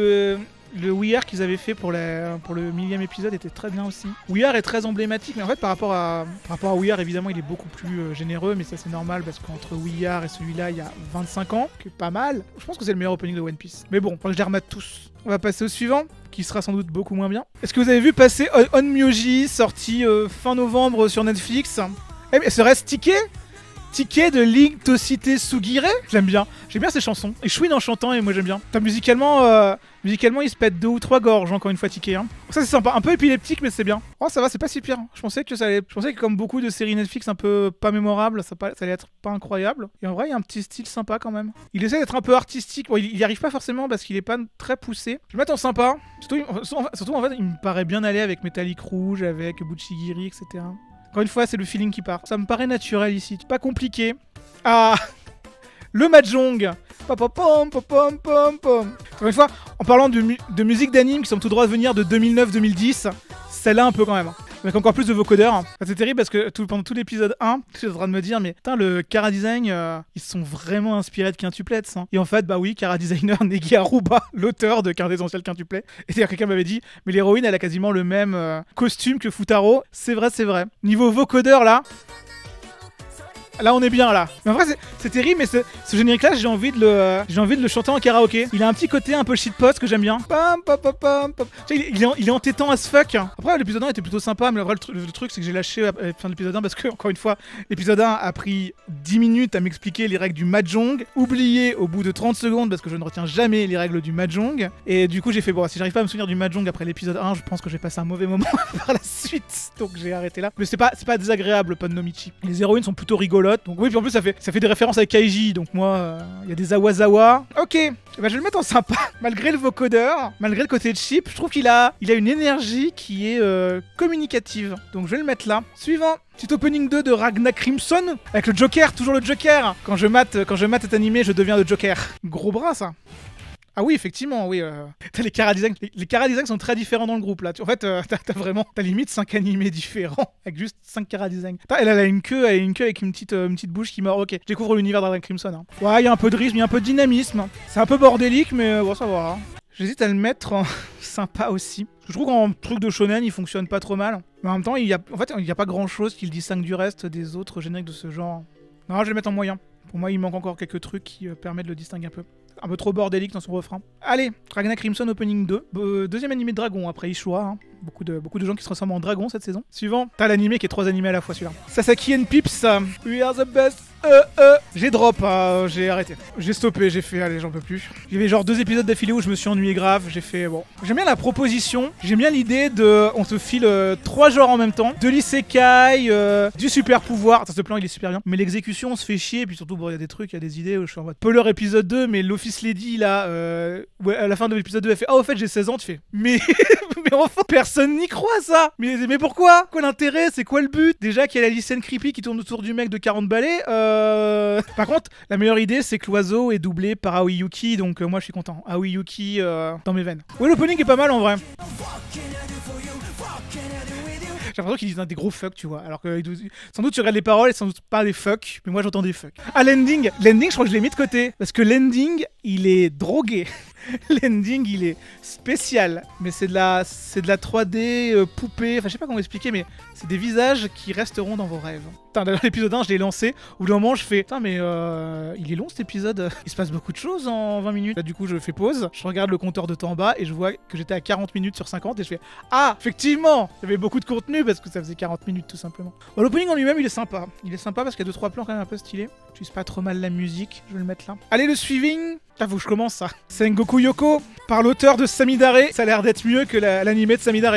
S1: le We Are qu'ils avaient fait pour le 1000e épisode était très bien aussi. We Are est très emblématique, mais en fait par rapport à We Are évidemment il est beaucoup plus généreux, mais ça c'est normal parce qu'entre We Are et celui-là il y a 25 ans, qui est pas mal. Je pense que c'est le meilleur opening de One Piece. Mais bon, je les remate tous. On va passer au suivant, qui sera sans doute beaucoup moins bien. Est-ce que vous avez vu passer Onmyoji, sorti fin novembre sur Netflix? Eh bien, serait-ce Ticket de Link Tocité Sugire. J'aime bien ces chansons. Et Chouin en chantant, et moi j'aime bien. Musicalement, il se pète 2 ou 3 gorges, encore une fois, Ticket. Hein. Ça c'est sympa, un peu épileptique, mais c'est bien. Oh, ça va, c'est pas si pire. Je pensais que comme beaucoup de séries Netflix un peu pas mémorables, ça allait être pas incroyable. Et en vrai, il y a un petit style sympa quand même. Il essaie d'être un peu artistique. Bon, il y arrive pas forcément parce qu'il est pas très poussé. Je vais mettre en sympa. Surtout, en fait, il me paraît bien aller avec Metallic Rouge, avec Butchigiri, etc. Encore une fois, c'est le feeling qui part. Ça me paraît naturel ici, pas compliqué. Ah, le Mahjong. Pom. Encore une fois, en parlant de musique d'anime qui semble tout droit de venir de 2009-2010, celle-là un peu quand même. avec encore plus de vocodeurs. Enfin, c'est terrible parce que pendant tout l'épisode 1, je suis en train de me dire, mais putain, le Chara Design, ils sont vraiment inspirés de Quintuplets. Hein. Et en fait, bah oui, Chara Designer, Negi Aruba, l'auteur de Quintessentiel Quintuplet. Et d'ailleurs, quelqu'un m'avait dit, mais l'héroïne, elle a quasiment le même costume que Futaro. C'est vrai, c'est vrai. Niveau vocodeur, là... Là on est bien là. Mais en vrai c'est terrible, mais ce générique là j'ai envie de le chanter en karaoké. Il a un petit côté un peu shitpost que j'aime bien. Pam, pam, pam, pam, pam. Il est entêtant as fuck. Après l'épisode 1 était plutôt sympa, mais après, le truc c'est que j'ai lâché à la fin de l'épisode 1 parce que encore une fois l'épisode 1 a pris 10 minutes à m'expliquer les règles du mahjong, oublié au bout de 30 secondes parce que je ne retiens jamais les règles du mahjong. Et du coup j'ai fait bon, si j'arrive pas à me souvenir du mahjong après l'épisode 1, je pense que j'ai passé un mauvais moment par la suite. Donc j'ai arrêté là. Mais c'est pas désagréable Pon no Michi. Les héroïnes sont plutôt rigolotes. Donc oui, puis en plus ça fait des références à Kaiji, donc moi, il y a des Awazawa. Ok, bah, je vais le mettre en sympa. Malgré le vocodeur, malgré le côté cheap, je trouve qu'il a une énergie qui est communicative. Donc je vais le mettre là. Suivant. Petit opening 2 de Ragnar Crimson, avec le Joker, toujours le Joker. Quand je mate cet animé, je deviens le Joker. Gros bras ça. Ah oui, effectivement, oui. Les Chara Design, les Chara Design sont très différents dans le groupe là. En fait, t'as limite 5 animés différents avec juste 5 Chara Design. Elle a une queue avec une petite bouche qui mord. Ok, je découvre l'univers de Ragnar Crimson. Hein. Ouais, il y a un peu de rythme, il y a un peu de dynamisme. C'est un peu bordélique, mais bon, ça va. Hein. J'hésite à le mettre en sympa aussi. Je trouve qu'en truc de shonen, il fonctionne pas trop mal. Mais en même temps, il y a pas grand chose qui le distingue du reste des autres génériques de ce genre. Non, je vais le mettre en moyen. Pour moi, il manque encore quelques trucs qui permettent de le distinguer un peu. Un peu trop bordélique dans son refrain. Allez, Ragnar Crimson Opening 2. Deuxième animé de dragon après Ishua. Hein. Beaucoup de gens qui se ressemblent en dragon cette saison. Suivant, t'as l'animé qui est 3 animés à la fois celui-là. Sasaki and Pips. We are the best. J'ai drop, j'ai arrêté. J'ai stoppé, j'ai fait, allez, j'en peux plus. Il y avait genre 2 épisodes d'affilée où je me suis ennuyé grave. J'ai fait, bon. J'aime bien la proposition. J'aime bien l'idée de. On te file 3 genres en même temps. De l'isekai, du super pouvoir. Ce plan il est super bien. Mais l'exécution, on se fait chier. Et puis surtout, bon, il y a des trucs, il y a des idées où je suis en mode. Polar épisode 2, mais l'Office Lady là, ouais, à la fin de l'épisode 2, elle fait, ah, au fait, j'ai 16 ans. Tu fais, mais. Mais enfin, personne n'y croit ça. Mais pourquoi? Quoi l'intérêt? C'est quoi le but? Déjà qu'il y a la lycéenne creepy qui tourne autour du mec de 40 balais. Par contre, la meilleure idée, c'est que l'oiseau est doublé par Aoi Yuki, donc moi je suis content. Aoi Yuki dans mes veines. Ouais, l'opening est pas mal en vrai. J'ai l'impression qu'ils disent des gros fuck, tu vois. Alors que sans doute tu regardes les paroles et sans doute pas des fuck, mais moi j'entends des fuck. Ah, l'ending, je crois que je l'ai mis de côté. Parce que l'ending, il est drogué. L'ending, il est spécial. Mais c'est de la 3D poupée. Enfin, je sais pas comment expliquer, mais c'est des visages qui resteront dans vos rêves. Putain, dans l'épisode 1, je l'ai lancé. Au bout d'un moment, je fais, putain, mais il est long cet épisode. Il se passe beaucoup de choses en 20 minutes. Là, du coup, je fais pause. Je regarde le compteur de temps en bas et je vois que j'étais à 40 minutes sur 50. Et je fais, ah, effectivement, il y avait beaucoup de contenu parce que ça faisait 40 minutes tout simplement. Bon, l'opening en lui-même, il est sympa. Il est sympa parce qu'il y a 2-3 plans quand même un peu stylés. Je suis pas trop mal la musique. Je vais le mettre là. Allez, le suiving. Ah, faut que je commence ça. Sengoku Yoko, par l'auteur de Samidare. Ça a l'air d'être mieux que l'animé de Samidare.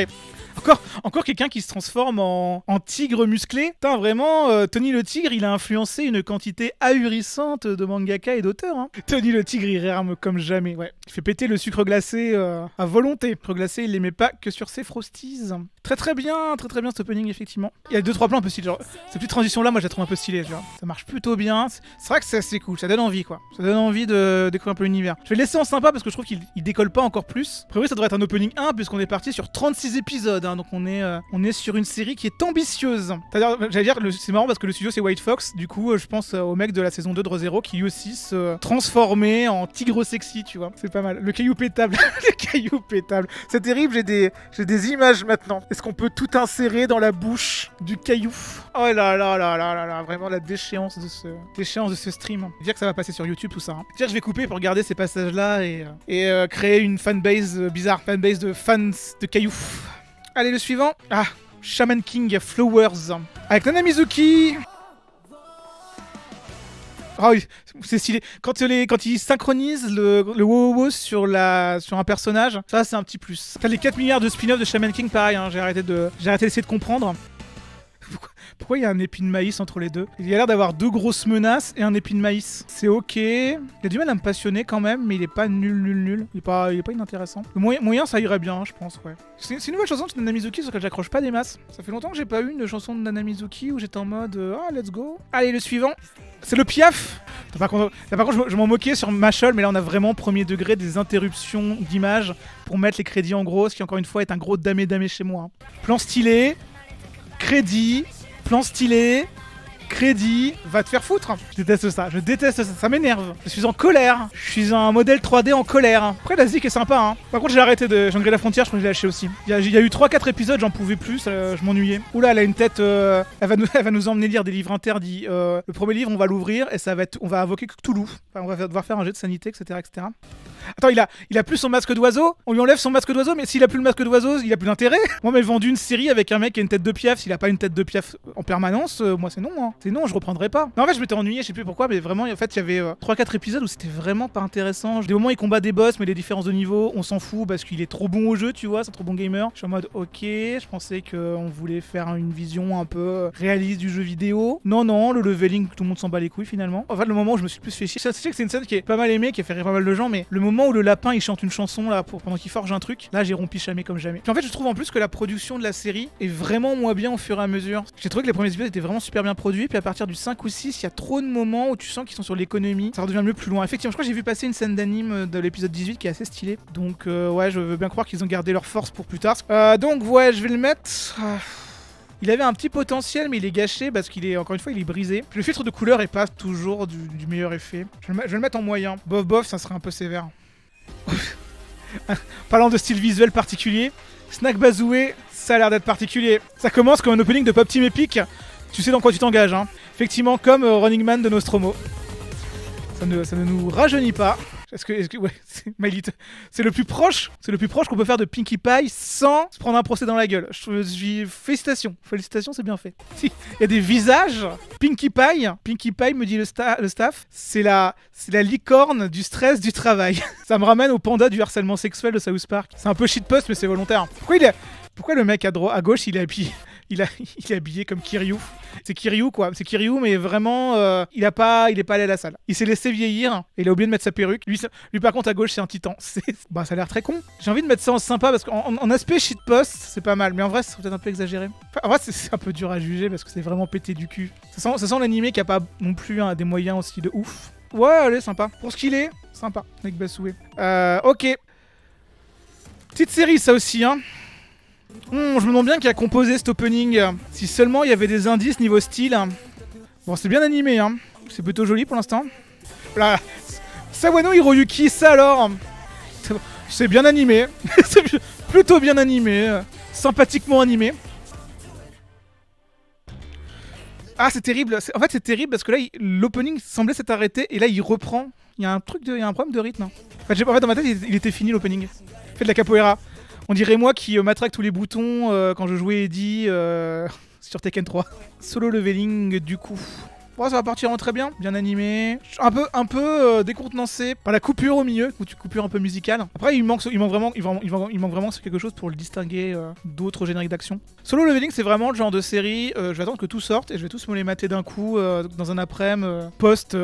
S1: Encore quelqu'un qui se transforme en tigre musclé. Putain, vraiment, Tony le Tigre, il a influencé une quantité ahurissante de mangaka et d'auteurs. Hein. Tony le Tigre, il réarme comme jamais. Ouais. Il fait péter le sucre glacé à volonté. Le sucre glacé, il l'aimait pas que sur ses frosties. Très bien cet opening, effectivement. Il y a 2-3 plans un peu stylés. Genre, cette petite transition-là, moi, je la trouve un peu stylée. Genre. Ça marche plutôt bien. C'est vrai que c'est assez cool. Ça donne envie, quoi. Ça donne envie de découvrir un peu l'univers. Je vais le laisser en sympa parce que je trouve qu'il décolle pas encore plus. A priori, ça devrait être un opening 1 puisqu'on est parti sur 36 épisodes. Hein, donc on est sur une série qui est ambitieuse. J'allais dire, c'est marrant parce que le studio c'est White Fox. Du coup, je pense au mec de la saison 2 de Re:Zero qui lui aussi se transformait en tigre sexy, tu vois. C'est pas mal. Le caillou pétable. Le caillou pétable. C'est terrible, j'ai des images maintenant. Est-ce qu'on peut tout insérer dans la bouche du caillou? Oh là là là là là là. Vraiment la déchéance de ce stream. Dire que ça va passer sur YouTube tout ça. Hein. Dire que je vais couper pour regarder ces passages-là et créer une fanbase bizarre. Fanbase de fans de cailloux. Allez, le suivant. Ah, Shaman King Flowers. Avec Nana Mizuki. Ah oui, c'est stylé. Quand ils synchronisent le wow sur un personnage, ça c'est un petit plus. T'as les 4 milliards de spin-off de Shaman King, pareil, hein, j'ai arrêté d'essayer de comprendre. Pourquoi il y a un épi de maïs entre les deux? Il y a l'air d'avoir 2 grosses menaces et un épi de maïs. C'est ok. Il a du mal à me passionner quand même, mais il est pas nul. Il est pas inintéressant. Le moyen ça irait bien, je pense, ouais. C'est une nouvelle chanson de Nana Mizuki sur laquelle j'accroche pas des masses. Ça fait longtemps que j'ai pas eu une chanson de Nana Mizuki où j'étais en mode ah, let's go. Allez, le suivant. C'est le Piaf. Par contre, je m'en moquais sur Mashal, mais là on a vraiment premier degré des interruptions d'image pour mettre les crédits en gros, ce qui encore une fois est un gros damé chez moi. Hein. Plan stylé. crédit, plan stylé, crédit, va te faire foutre. Je déteste ça, ça m'énerve. Je suis en colère, je suis un modèle 3D en colère. Après la zik est sympa hein. Par contre j'ai arrêté de Shangri la Frontière, je crois que j'ai lâché aussi. Il y a eu 3-4 épisodes, j'en pouvais plus, je m'ennuyais. Oula, elle a une tête, elle va nous emmener lire des livres interdits. Le premier livre on va l'ouvrir et on va invoquer Cthulhu. Enfin, on va devoir faire un jet de sanité, etc. etc. Attends, il a plus son masque d'oiseau. On lui enlève son masque d'oiseau, mais s'il a plus le masque d'oiseau, il a plus d'intérêt. Moi, mais vendu une série avec un mec qui a une tête de piaf. S'il a pas une tête de piaf en permanence, moi c'est non. Hein. C'est non, je reprendrai pas. Non, en fait, je m'étais ennuyé, je sais plus pourquoi, mais vraiment, en fait, il y avait 3-4 épisodes où c'était vraiment pas intéressant. Des moments, il combat des boss, mais les différences de niveau, on s'en fout parce qu'il est trop bon au jeu, tu vois, c'est un trop bon gamer. Je suis en mode, ok, je pensais qu'on voulait faire une vision un peu réaliste du jeu vidéo. Non, le leveling, tout le monde s'en bat les couilles finalement. En fait, le moment où je me suis plus fait chier, je sais que c'est une scène qui est pas mal aimée, qui a fait rire pas mal de gens, mais le moment où le lapin il chante une chanson là pendant qu'il forge un truc, là j'ai rompi jamais comme jamais. Puis en fait, je trouve en plus que la production de la série est vraiment moins bien au fur et à mesure. J'ai trouvé que les premiers épisodes étaient vraiment super bien produits, puis à partir du 5 ou 6, il y a trop de moments où tu sens qu'ils sont sur l'économie. Ça redevient mieux plus loin. Effectivement, je crois que j'ai vu passer une scène d'anime de l'épisode 18 qui est assez stylée. Donc ouais, je veux bien croire qu'ils ont gardé leur force pour plus tard. Donc ouais, je vais le mettre. Il avait un petit potentiel, mais il est gâché parce qu'il est, encore une fois, il est brisé. Le filtre de couleur est pas toujours du meilleur effet. Je vais le mettre en moyen. Bof, ça serait un peu sévère. Parlant de style visuel particulier, Snack Bazooé, ça a l'air d'être particulier. Ça commence comme un opening de Pop Team Epic. Tu sais dans quoi tu t'engages, hein. Effectivement, comme Running Man de Nostromo. Ça ne nous rajeunit pas. Est-ce que ouais, c'est le plus proche qu'on peut faire de Pinkie Pie sans se prendre un procès dans la gueule. Félicitations, c'est bien fait. Si, il y a des visages. Pinkie Pie me dit le staff, c'est la licorne du stress du travail. Ça me ramène au panda du harcèlement sexuel de South Park. C'est un peu shitpost mais c'est volontaire. Pourquoi le mec à gauche il est habillé comme Kiryu? C'est Kiryu quoi, c'est Kiryu mais vraiment il est pas allé à la salle. Il s'est laissé vieillir et il a oublié de mettre sa perruque. Lui par contre à gauche c'est un titan. Bah ça a l'air très con. J'ai envie de mettre ça en sympa parce qu'en aspect shitpost c'est pas mal, mais en vrai c'est peut-être un peu exagéré. Enfin, en vrai c'est un peu dur à juger parce que c'est vraiment pété du cul. Ça sent l'animé qui a pas non plus des moyens aussi de ouf. Ouais allez sympa. Pour ce qu'il est, sympa avec Basoué. Ok. Petite série ça aussi hein. Je me demande bien qui a composé cet opening. Si seulement il y avait des indices niveau style. Bon, c'est bien animé, hein. C'est plutôt joli pour l'instant. Voilà. Sawano Hiroyuki, ça alors. C'est bien animé. C'est plutôt bien animé. Sympathiquement animé. Ah, c'est terrible. En fait, c'est terrible parce que là, l'opening semblait s'être arrêté et là, il reprend. Il y a un problème de rythme. En fait, dans ma tête, il était fini l'opening. Fait de la capoeira. On dirait moi qui matraque tous les boutons quand je jouais Eddie sur Tekken 3. Solo leveling du coup. Bon, ça va partir en très bien animé. Un peu décontenancé par la coupure au milieu, coupure un peu musicale. Après, il manque vraiment quelque chose pour le distinguer d'autres génériques d'action. Solo leveling, c'est vraiment le genre de série. Je vais attendre que tout sorte et je vais tous me les mater d'un coup dans un après-midi post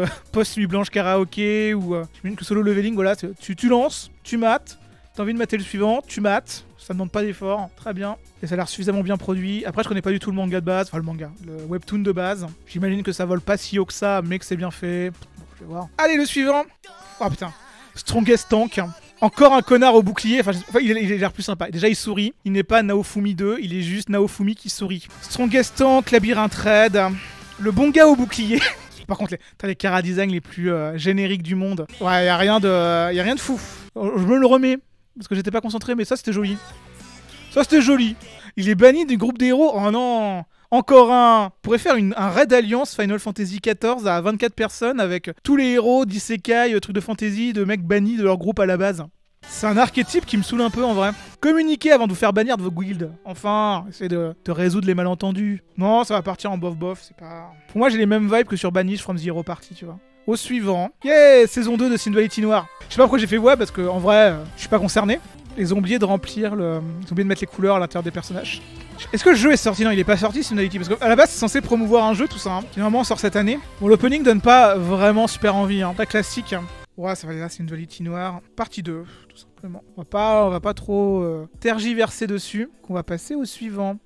S1: nuit blanche karaoké ou. J'imagine que solo leveling, voilà, tu lances, tu mates. T'as envie de mater le suivant, tu mates, ça ne demande pas d'effort, très bien. Et ça a l'air suffisamment bien produit. Après, je connais pas du tout le manga de base, enfin le webtoon de base. J'imagine que ça vole pas si haut que ça, mais que c'est bien fait. Bon, je vais voir. Allez, le suivant. Oh putain, Strongest Tank. Encore un connard au bouclier, enfin il a l'air plus sympa. Déjà, il sourit. Il n'est pas Naofumi 2, il est juste Naofumi qui sourit. Strongest Tank, Labyrinthe Raid. Le bon gars au bouclier. Par contre, t'as les chara-design les plus génériques du monde. Ouais, y a rien de fou. Je me le remets. Parce que j'étais pas concentré, mais ça c'était joli. Il est banni du groupe des héros. Oh non. Encore un. On pourrait faire un raid alliance Final Fantasy XIV à 24 personnes avec tous les héros d'isekai, trucs de fantasy, de mecs bannis de leur groupe à la base. C'est un archétype qui me saoule un peu en vrai. Communiquez avant de vous faire bannir de vos guilds. Enfin, essayez de résoudre les malentendus. Non, ça va partir en bof, c'est pas... Pour moi, j'ai les mêmes vibes que sur Banish from Zero Party, tu vois. Au suivant. Yeah, saison 2 de Synduality Noir. Je sais pas pourquoi j'ai fait ouais, parce que en vrai, je suis pas concerné. Ils ont oublié de remplir Ils ont oublié de mettre les couleurs à l'intérieur des personnages. Est-ce que le jeu est sorti? Non, il est pas sorti, Synduality, parce qu'à la base, c'est censé promouvoir un jeu, tout ça, hein, qui normalement sort cette année. Bon, l'opening donne pas vraiment super envie, hein. Pas classique. Ouais, ça va là, Synduality Noir. Partie 2, tout simplement. On va pas trop tergiverser dessus. On va passer au suivant.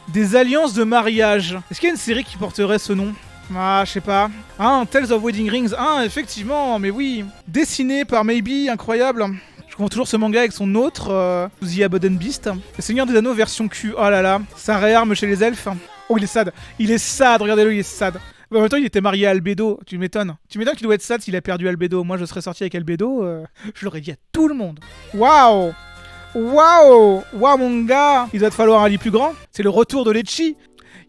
S1: Des alliances de mariage. Est-ce qu'il y a une série qui porterait ce nom? Ah, je sais pas. Ah, Tales of Wedding Rings. Ah, effectivement, mais oui. Dessiné par Maybe, incroyable. Je comprends toujours ce manga avec son autre, The Abandoned Beast. Le Seigneur des Anneaux version Q. Oh là là, ça réarme chez les elfes. Oh, il est sad. Il est sad, regardez-le, il est sad. En même temps, il était marié à Albedo, tu m'étonnes. Tu m'étonnes qu'il doit être sad s'il a perdu Albedo. Moi, je serais sorti avec Albedo, je l'aurais dit à tout le monde. Waouh! Waouh! Waouh, mon gars! Il doit te falloir un lit plus grand. C'est le retour de Lechi.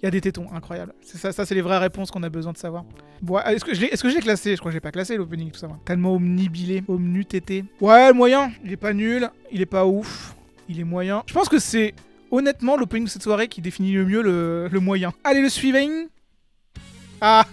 S1: Il y a des tétons, incroyable. Ça c'est les vraies réponses qu'on a besoin de savoir. Bon, est-ce que je l'ai classé? Je crois que j'ai pas classé l'opening, tout ça. Tellement omnibilé, omnu-tété. Ouais, le moyen. Il est pas nul, il est pas ouf. Il est moyen. Je pense que c'est honnêtement l'opening de cette soirée qui définit le mieux le moyen. Allez, le suivant. Ah!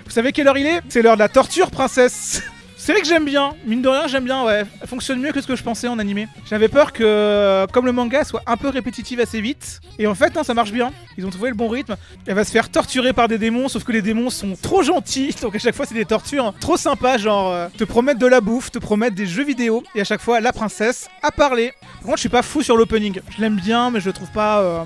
S1: Vous savez quelle heure il est? C'est l'heure de la torture, princesse. C'est vrai que j'aime bien, mine de rien j'aime bien, ouais. Elle fonctionne mieux que ce que je pensais en animé. J'avais peur que, comme le manga, soit un peu répétitive assez vite. Et en fait, non, ça marche bien. Ils ont trouvé le bon rythme. Elle va se faire torturer par des démons, sauf que les démons sont trop gentils. Donc à chaque fois, c'est des tortures trop sympas, genre te promettre de la bouffe, te promettre des jeux vidéo. Et à chaque fois, la princesse a parlé. Par contre, je suis pas fou sur l'opening. Je l'aime bien, mais je le trouve pas...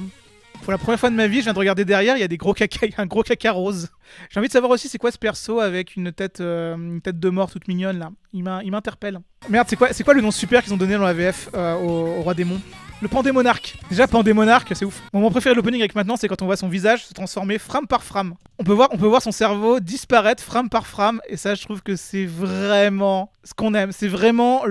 S1: Pour la première fois de ma vie, je viens de regarder derrière, il y a des gros caca, un gros caca rose. J'ai envie de savoir aussi c'est quoi ce perso avec une tête de mort toute mignonne là. Il m'interpelle. Merde, c'est quoi le nom super qu'ils ont donné dans la VF au roi démon? Le Pandémonarque. Déjà Pandémonarque, c'est ouf. Mon moment préféré de l'opening avec maintenant, c'est quand on voit son visage se transformer frame par frame. On peut voir son cerveau disparaître frame par frame, et ça je trouve que c'est vraiment ce qu'on aime. C'est vraiment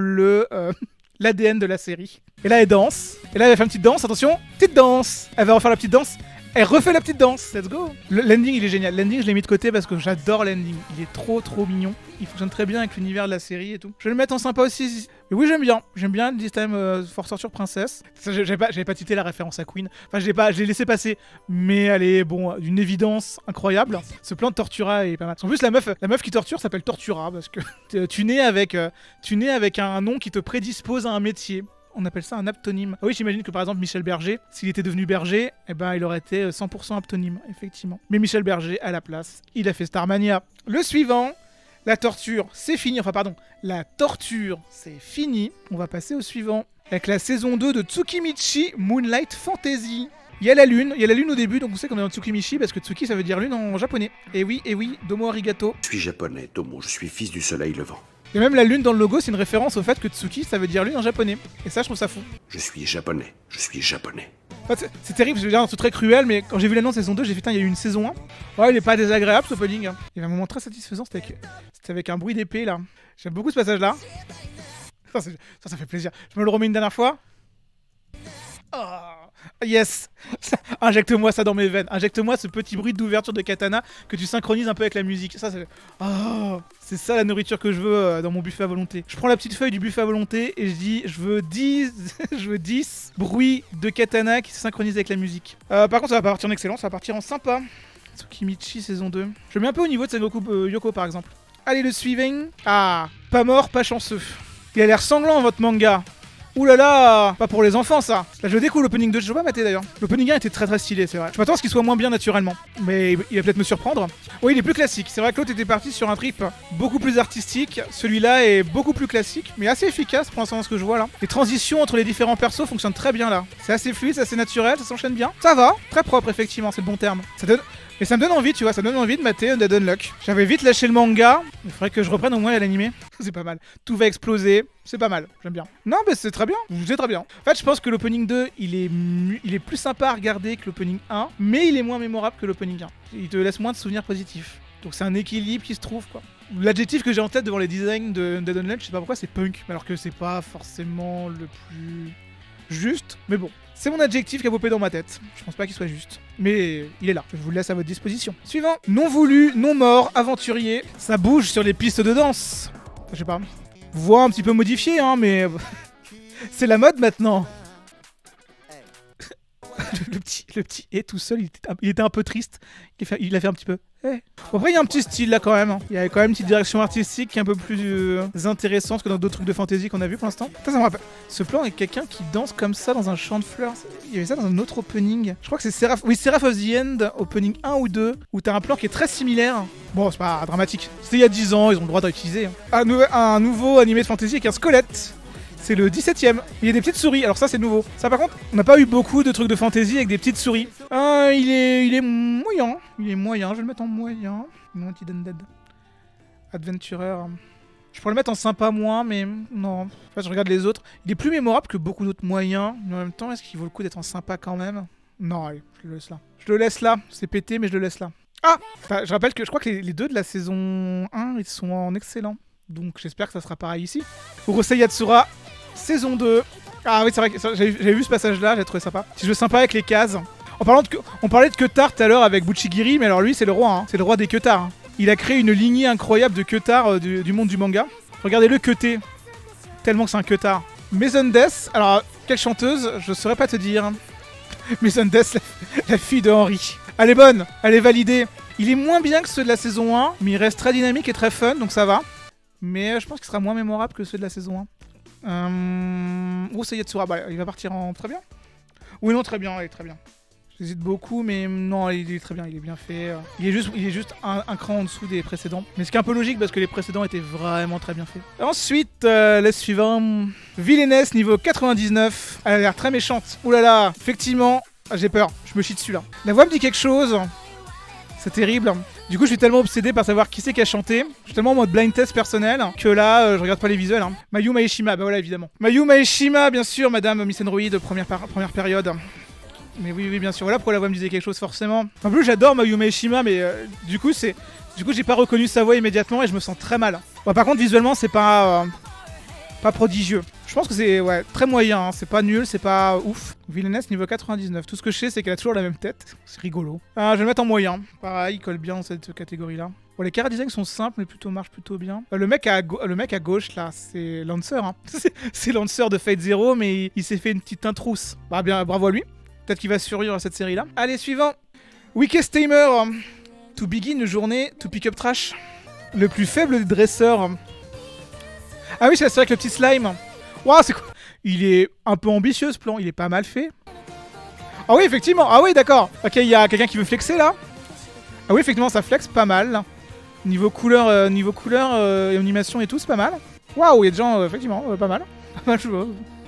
S1: l'ADN de la série. Et là, elle danse. Et là, elle va faire une petite danse. Attention, petite danse. Elle va refaire la petite danse. Elle refait la petite danse. Let's go. L'ending, il est génial. L'ending, je l'ai mis de côté parce que j'adore l'ending. Il est trop mignon. Il fonctionne très bien avec l'univers de la série et tout. Je vais le mettre en sympa aussi. Mais oui, j'aime bien. J'aime bien This Time for Torture Princess. J'avais pas cité la référence à Queen. Enfin, je l'ai laissé passer. Mais elle est, bon, d'une évidence incroyable. Ce plan de Tortura est pas mal. En plus, la meuf qui torture s'appelle Tortura parce que tu nais avec un nom qui te prédispose à un métier. On appelle ça un aptonyme. Ah oui, j'imagine que par exemple Michel Berger, s'il était devenu berger, eh ben il aurait été 100% aptonyme, effectivement. Mais Michel Berger, à la place, il a fait Starmania. Le suivant, la torture, c'est fini. Enfin pardon, la torture, c'est fini. On va passer au suivant. Avec la saison 2 de Tsukimichi Moonlight Fantasy. Il y a la lune au début, donc vous savez qu'on est en Tsukimichi parce que Tsuki ça veut dire lune en japonais. Et oui, domo arigato.
S3: Je suis japonais, Tomo, je suis fils du soleil levant.
S1: Et même la lune dans le logo, c'est une référence au fait que Tsuki, ça veut dire lune en japonais. Et ça, je trouve ça fou.
S3: Je suis japonais, je suis japonais.
S1: En fait, c'est terrible, je veux dire un truc très cruel, mais quand j'ai vu l'annonce saison 2, j'ai fait, putain, il y a eu une saison 1. Ouais, il est pas désagréable ce opening. Il y avait un moment très satisfaisant, c'était avec un bruit d'épée là. J'aime beaucoup ce passage-là. Ça fait plaisir. Je me le remets une dernière fois. Oh, yes. Injecte-moi ça dans mes veines. Injecte-moi ce petit bruit d'ouverture de katana que tu synchronises un peu avec la musique. Ça, c'est ça la nourriture que je veux dans mon buffet à volonté. Je prends la petite feuille du buffet à volonté et je dis je veux 10 bruits de katana qui se synchronisent avec la musique. Par contre, ça va pas partir en excellence, ça va partir en sympa. Tsukimichi saison 2. Je mets un peu au niveau de Sengoku Yoko par exemple. Allez, le suivant. Ah, pas mort, pas chanceux. Il a l'air sanglant votre manga. Ouh là là, pas pour les enfants ça. Là je découvre l'opening 2, je vais pas mater d'ailleurs. L'opening 1 était très stylé, c'est vrai. Je m'attends à ce qu'il soit moins bien naturellement, mais il va peut-être me surprendre. Oui, il est plus classique. C'est vrai que l'autre était parti sur un trip beaucoup plus artistique. Celui-là est beaucoup plus classique, mais assez efficace pour l'instant ce que je vois là. Les transitions entre les différents persos fonctionnent très bien là. C'est assez fluide, c'est assez naturel, ça s'enchaîne bien. Ça va, très propre effectivement, c'est le bon terme. Mais ça me donne envie, tu vois, ça me donne envie de mater Undead Unluck. J'avais vite lâché le manga, il faudrait que je reprenne au moins l'animé. C'est pas mal. Tout va exploser, c'est pas mal, j'aime bien. Non, mais c'est très bien, c'est très bien. En fait, je pense que l'opening 2, il est plus sympa à regarder que l'opening 1, mais il est moins mémorable que l'opening 1. Il te laisse moins de souvenirs positifs. Donc c'est un équilibre qui se trouve, quoi. L'adjectif que j'ai en tête devant les designs de Undead Unluck, je sais pas pourquoi, c'est punk, alors que c'est pas forcément le plus juste, mais bon. C'est mon adjectif qui a popé dans ma tête. Je pense pas qu'il soit juste. Mais il est là. Je vous le laisse à votre disposition. Suivant. Non voulu, non mort, aventurier. Ça bouge sur les pistes de danse. Je sais pas. Voix un petit peu modifiée, hein, mais... c'est la mode maintenant. le petit est tout seul, il était un peu triste. Il a fait un petit peu... Bon, après, il y a un petit style là quand même. Hein. Il y a quand même une petite direction artistique qui est un peu plus intéressante que dans d'autres trucs de fantasy qu'on a vu pour l'instant. Ça me rappelle. Ce plan avec quelqu'un qui danse comme ça dans un champ de fleurs. Il y avait ça dans un autre opening. Je crois que c'est Seraph of the End, opening 1 ou 2, où t'as un plan qui est très similaire. Bon, c'est pas dramatique. C'était il y a 10 ans, ils ont le droit d'utiliser. Hein. Un nouveau animé de fantasy avec un squelette. C'est le 17ème. Il y a des petites souris, alors ça c'est nouveau. Ça par contre, on n'a pas eu beaucoup de trucs de fantasy avec des petites souris. Il est moyen. Il est moyen, je vais le mettre en moyen. Wanted Undead. Adventurer. Je pourrais le mettre en sympa moins, mais non. Enfin, je regarde les autres. Il est plus mémorable que beaucoup d'autres moyens. Mais en même temps, est-ce qu'il vaut le coup d'être en sympa quand même? Non, allez, je le laisse là. Je le laisse là. C'est pété, mais je le laisse là. Ah, je rappelle que je crois que les deux de la saison 1, ils sont en excellent. Donc j'espère que ça sera pareil ici. Urusei Yatsura, saison 2. Ah oui, c'est vrai que j'avais vu ce passage-là, j'ai trouvé sympa. Petit jeu sympa avec les cases. On parlait de Keutar tout à l'heure avec Buchigiri, mais alors lui, c'est le roi. Hein. C'est le roi des Keutars. Hein. Il a créé une lignée incroyable de Keutars du monde du manga. Regardez-le Keuté. Tellement que c'est un Keutar. Maison Death, alors quelle chanteuse, je saurais pas te dire. Maison Death, la fille de Henry. Elle est bonne, elle est validée. Il est moins bien que ceux de la saison 1, mais il reste très dynamique et très fun, donc ça va. Mais je pense qu'il sera moins mémorable que ceux de la saison 1. Urusei Yatsura, bah, il va partir en très bien. Oui, non, très bien, il est très bien. J'hésite beaucoup, mais non, il est très bien, il est bien fait. Il est juste un cran en dessous des précédents. Mais ce qui est un peu logique parce que les précédents étaient vraiment très bien faits. Ensuite, la suivante. Villainess niveau 99. Elle a l'air très méchante. Ouh là là, effectivement, j'ai peur. Je me chie dessus là. La voix me dit quelque chose. C'est terrible. Du coup, je suis tellement obsédé par savoir qui c'est qui a chanté. Je suis tellement en mode blind test personnel que là, je regarde pas les visuels. Hein. Mayu Maeshima, bah voilà, évidemment. Mayu Maeshima, bien sûr, Madame Miss Android, première période. Mais oui, bien sûr. Voilà pourquoi la voix me disait quelque chose, forcément. En plus, j'adore Mayu Maeshima, mais du coup, j'ai pas reconnu sa voix immédiatement et je me sens très mal. Bon, par contre, visuellement, c'est pas prodigieux. Je pense que c'est très moyen. Hein. C'est pas nul, c'est pas ouf. Villainess niveau 99. Tout ce que je sais, c'est qu'elle a toujours la même tête. C'est rigolo. Je vais le mettre en moyen. Pareil, il colle bien dans cette catégorie-là. Bon, les chara design sont simples, mais marchent plutôt bien. Le mec à gauche, là, c'est Lancer. Hein. C'est Lancer de Fate Zero, mais il s'est fait une petite introusse. Bah, bien, bravo à lui. Peut-être qu'il va survivre à cette série-là. Allez, suivant. Weakest Tamer. To begin une journée to pick up trash. Le plus faible des dresseurs. Ah oui, c'est vrai que le petit slime. Waouh, c'est quoi? Il est un peu ambitieux ce plan. Il est pas mal fait. Ah oui, effectivement. Ah oui, d'accord. Ok, il y a quelqu'un qui veut flexer là. Ah oui, effectivement, ça flex pas mal. Niveau couleur et animation et tout, c'est pas mal. Waouh, il y a des gens, effectivement, pas mal. Pas mal, je vois.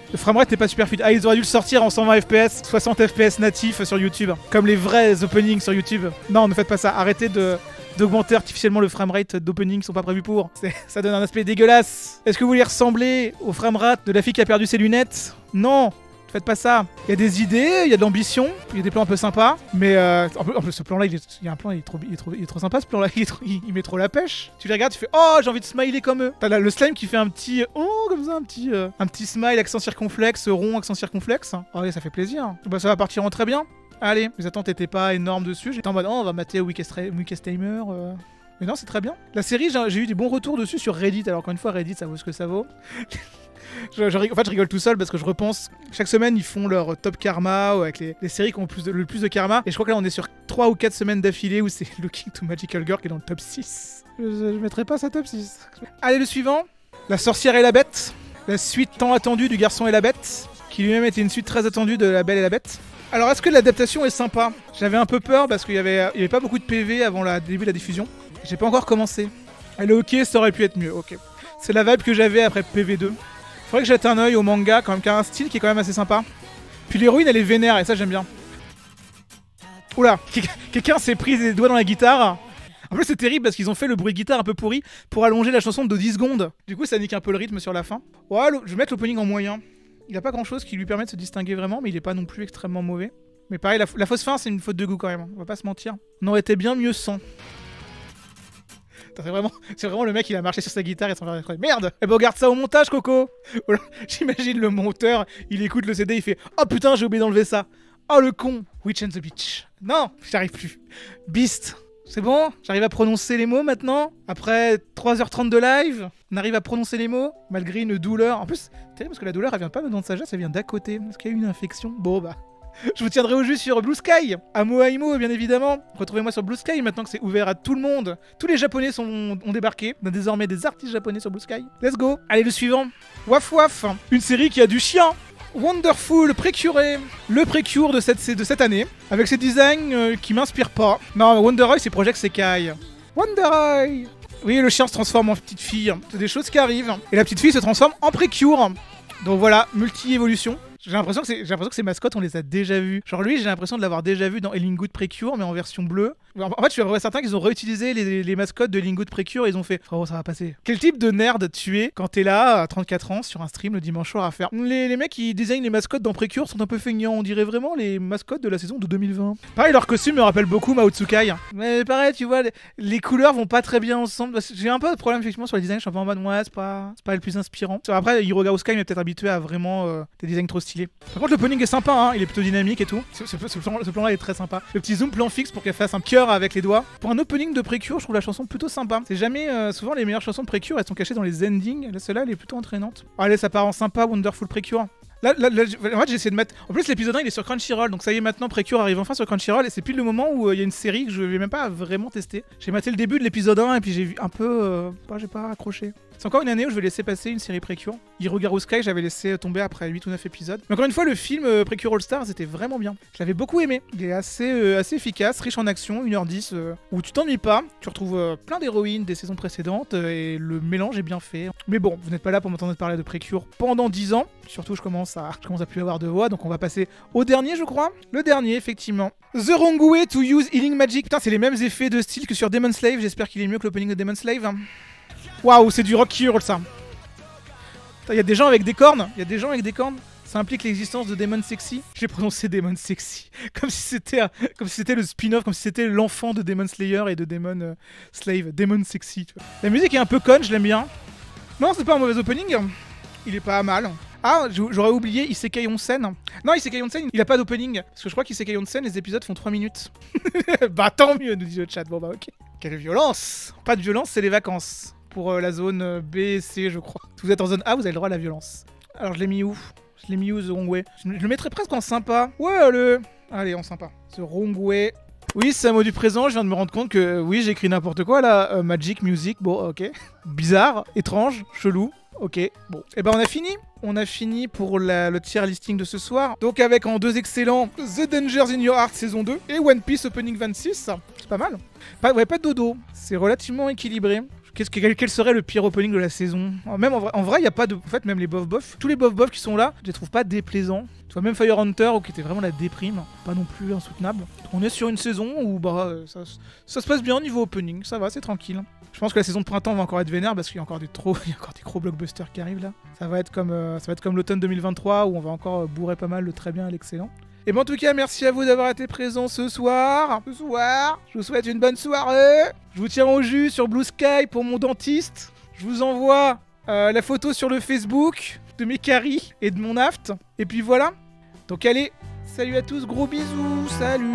S1: Le framerate n'est pas super fluide. Ah, ils auraient dû le sortir en 120 FPS, 60 FPS natifs sur YouTube. Comme les vrais openings sur YouTube. Non, ne faites pas ça. Arrêtez d'augmenter artificiellement le framerate d'openings qui sont pas prévus pour. Ça donne un aspect dégueulasse. Est-ce que vous voulez ressembler au framerate de la fille qui a perdu ses lunettes? Non, faites pas ça. Il y a des idées, il y a de l'ambition, il y a des plans un peu sympas. Mais en plus, ce plan-là, il y a un plan, il est trop sympa ce plan-là. Il met trop la pêche. Tu les regardes, tu fais oh, j'ai envie de smiler comme eux. T'as le slime qui fait un petit oh comme ça, un petit smile accent circonflexe, rond accent circonflexe. Oh oui, ça fait plaisir. Bah ça va partir en très bien. Allez, mes attentes étaient pas énormes dessus. J'étais en mode, oh, on va mater Weakest Tamer. Mais non, c'est très bien. La série, j'ai eu des bons retours dessus sur Reddit. Alors, encore une fois, Reddit, ça vaut ce que ça vaut. En fait, je rigole tout seul parce que je repense. Chaque semaine, ils font leur top karma avec les séries qui ont le plus de karma. Et je crois que là, on est sur 3 ou 4 semaines d'affilée où c'est Looking to Magical Girl qui est dans le top 6. Je mettrai pas ça top 6. Allez, le suivant. La sorcière et la bête. La suite tant attendue du Garçon et la bête. Qui lui-même était une suite très attendue de La Belle et la Bête. Alors, est-ce que l'adaptation est sympa? J'avais un peu peur parce qu'il y avait pas beaucoup de PV avant le début de la diffusion. J'ai pas encore commencé. Elle est ok, ça aurait pu être mieux, ok. C'est la vibe que j'avais après PV2. Faudrait que je jette un oeil au manga, quand même, car un style qui est quand même assez sympa. Puis l'héroïne, elle est vénère, et ça, j'aime bien. Oula, quelqu'un s'est pris les doigts dans la guitare. En plus, c'est terrible parce qu'ils ont fait le bruit de guitare un peu pourri pour allonger la chanson de 10 secondes. Du coup, ça nique un peu le rythme sur la fin. Ouais, je vais mettre l'opening en moyen. Il a pas grand chose qui lui permet de se distinguer vraiment, mais il est pas non plus extrêmement mauvais. Mais pareil, la fausse fin, c'est une faute de goût quand même. On va pas se mentir. On aurait été bien mieux sans. C'est vraiment le mec, il a marché sur sa guitare et s'en va. Merde! Eh ben, regarde ça au montage, Coco! J'imagine le monteur, il écoute le CD, il fait oh putain, j'ai oublié d'enlever ça. Oh le con! Witch and the Beach. Non, j'arrive plus. Beast. C'est bon? J'arrive à prononcer les mots maintenant? Après 3h30 de live, on arrive à prononcer les mots malgré une douleur. En plus, c'est terrible parce que la douleur, elle vient pas de sagesse, elle vient d'à côté. Est-ce qu'il y a eu une infection? Bon bah. Je vous tiendrai au jus sur Blue Sky. Amo Aimo, bien évidemment. Retrouvez-moi sur Blue Sky maintenant que c'est ouvert à tout le monde. Tous les japonais ont débarqué. On a désormais des artistes japonais sur Blue Sky. Let's go. Allez, le suivant. Waf Waf. Une série qui a du chien. Wonderful, Précuré. Le Précure de cette année. Avec ses designs qui m'inspirent pas. Non, Wonderoy, c'est Project Sekai. Wonderoy. Oui, le chien se transforme en petite fille. C'est des choses qui arrivent. Et la petite fille se transforme en Précure. Donc voilà, multi-évolution. J'ai l'impression que ces mascottes, on les a déjà vues. Genre lui, j'ai l'impression de l'avoir déjà vu dans Elingood Precure, mais en version bleue. En fait, je suis vrai certain qu'ils ont réutilisé les mascottes de Elingood Precure et ils ont fait « Oh, ça va passer ». Quel type de nerd tu es quand t'es là, à 34 ans, sur un stream le dimanche soir à faire... Les mecs qui designent les mascottes dans Precure sont un peu feignants. On dirait vraiment les mascottes de la saison de 2020. Pareil, leur costume me rappelle beaucoup Mao Tsukai. Mais pareil, tu vois, les couleurs vont pas très bien ensemble. J'ai un peu de problème effectivement sur le design. Je suis un peu en mode « Ouais, c'est pas le plus inspirant ». Après, Hiroga Sky m'est peut-être habitué à vraiment des designs trop stylés. Par contre, l'opening est sympa, hein, il est plutôt dynamique et tout. Ce plan-là est très sympa. Le petit zoom plan fixe pour qu'elle fasse un cœur avec les doigts. Pour un opening de Precure, je trouve la chanson plutôt sympa. C'est jamais souvent les meilleures chansons de Precure, elles sont cachées dans les endings. Là, celle-là, elle est plutôt entraînante. Oh, allez, ça part en sympa, Wonderful Precure. Là, en fait, j'ai essayé de mettre. En plus, l'épisode 1 il est sur Crunchyroll, donc ça y est, maintenant Precure arrive enfin sur Crunchyroll. Et c'est pile le moment où il y a une série que je vais même pas vraiment tester. J'ai maté le début de l'épisode 1 et puis j'ai vu un peu. J'ai pas accroché. C'est encore une année où je vais laisser passer une série Precure. Hirogaru Sky, j'avais laissé tomber après 8 ou 9 épisodes. Mais encore une fois, le film Precure All Stars était vraiment bien. Je l'avais beaucoup aimé. Il est assez efficace, riche en action, 1h10, où tu t'ennuies pas. Tu retrouves plein d'héroïnes des saisons précédentes et le mélange est bien fait. Mais bon, vous n'êtes pas là pour m'entendre parler de Precure pendant 10 ans. Surtout, je commence à plus avoir de voix, donc on va passer au dernier, je crois. Le dernier, effectivement. The Wrong Way to Use Healing Magic. Putain, c'est les mêmes effets de style que sur Demon Slave. J'espère qu'il est mieux que l'opening de Demon Slave. Waouh, c'est du Rock Cure ça. Il y a des gens avec des cornes. Ça implique l'existence de Demon Sexy. J'ai prononcé Demon Sexy. Comme si c'était le spin-off, comme si c'était l'enfant de Demon Slayer et de Demon Slave. Demon Sexy. Tu vois. La musique est un peu conne, je l'aime bien. Non, c'est pas un mauvais opening. Il est pas mal. Ah, j'aurais oublié Isekai Onsen. Non, Isekai Onsen, il a pas d'opening. Parce que je crois qu'Isekai Onsen, les épisodes font 3 minutes. Bah tant mieux, nous dit le chat. Bon bah ok. Quelle violence. Pas de violence, c'est les vacances. Pour la zone B et C, je crois. Si vous êtes en zone A, vous avez le droit à la violence. Alors je l'ai mis où? Je l'ai mis où, The Wrong Way? Je le mettrais presque en sympa. Ouais, allez, en sympa. The Wrong Way. Oui, c'est un mot du présent, je viens de me rendre compte que oui, j'ai écrit n'importe quoi là. Magic, music, bon, ok. Bizarre, étrange, chelou. Ok, bon. Et ben on a fini. On a fini pour le tier listing de ce soir. Donc avec en deux excellents The Dangers in Your Heart saison 2 et One Piece Opening 26. C'est pas mal. Pas de dodo. C'est relativement équilibré. Quel serait le pire opening de la saison? Même en vrai, il n'y a pas de... En fait, même les bof-bof, tous les bof-bof qui sont là, je les trouve pas déplaisants. Tu vois, même Fire Hunter, qui était vraiment la déprime, pas non plus insoutenable. On est sur une saison où bah, ça se passe bien au niveau opening, ça va, c'est tranquille. Je pense que la saison de printemps va encore être vénère parce qu'il y a encore des gros blockbusters qui arrivent là. Ça va être comme l'automne 2023 où on va encore bourrer pas mal le très bien et l'excellent. Et bon, en tout cas, merci à vous d'avoir été présents ce soir. Je vous souhaite une bonne soirée. Je vous tiens au jus sur Blue Sky pour mon dentiste. Je vous envoie la photo sur le Facebook de mes caries et de mon aft. Et puis voilà. Donc allez, salut à tous, gros bisous, salut.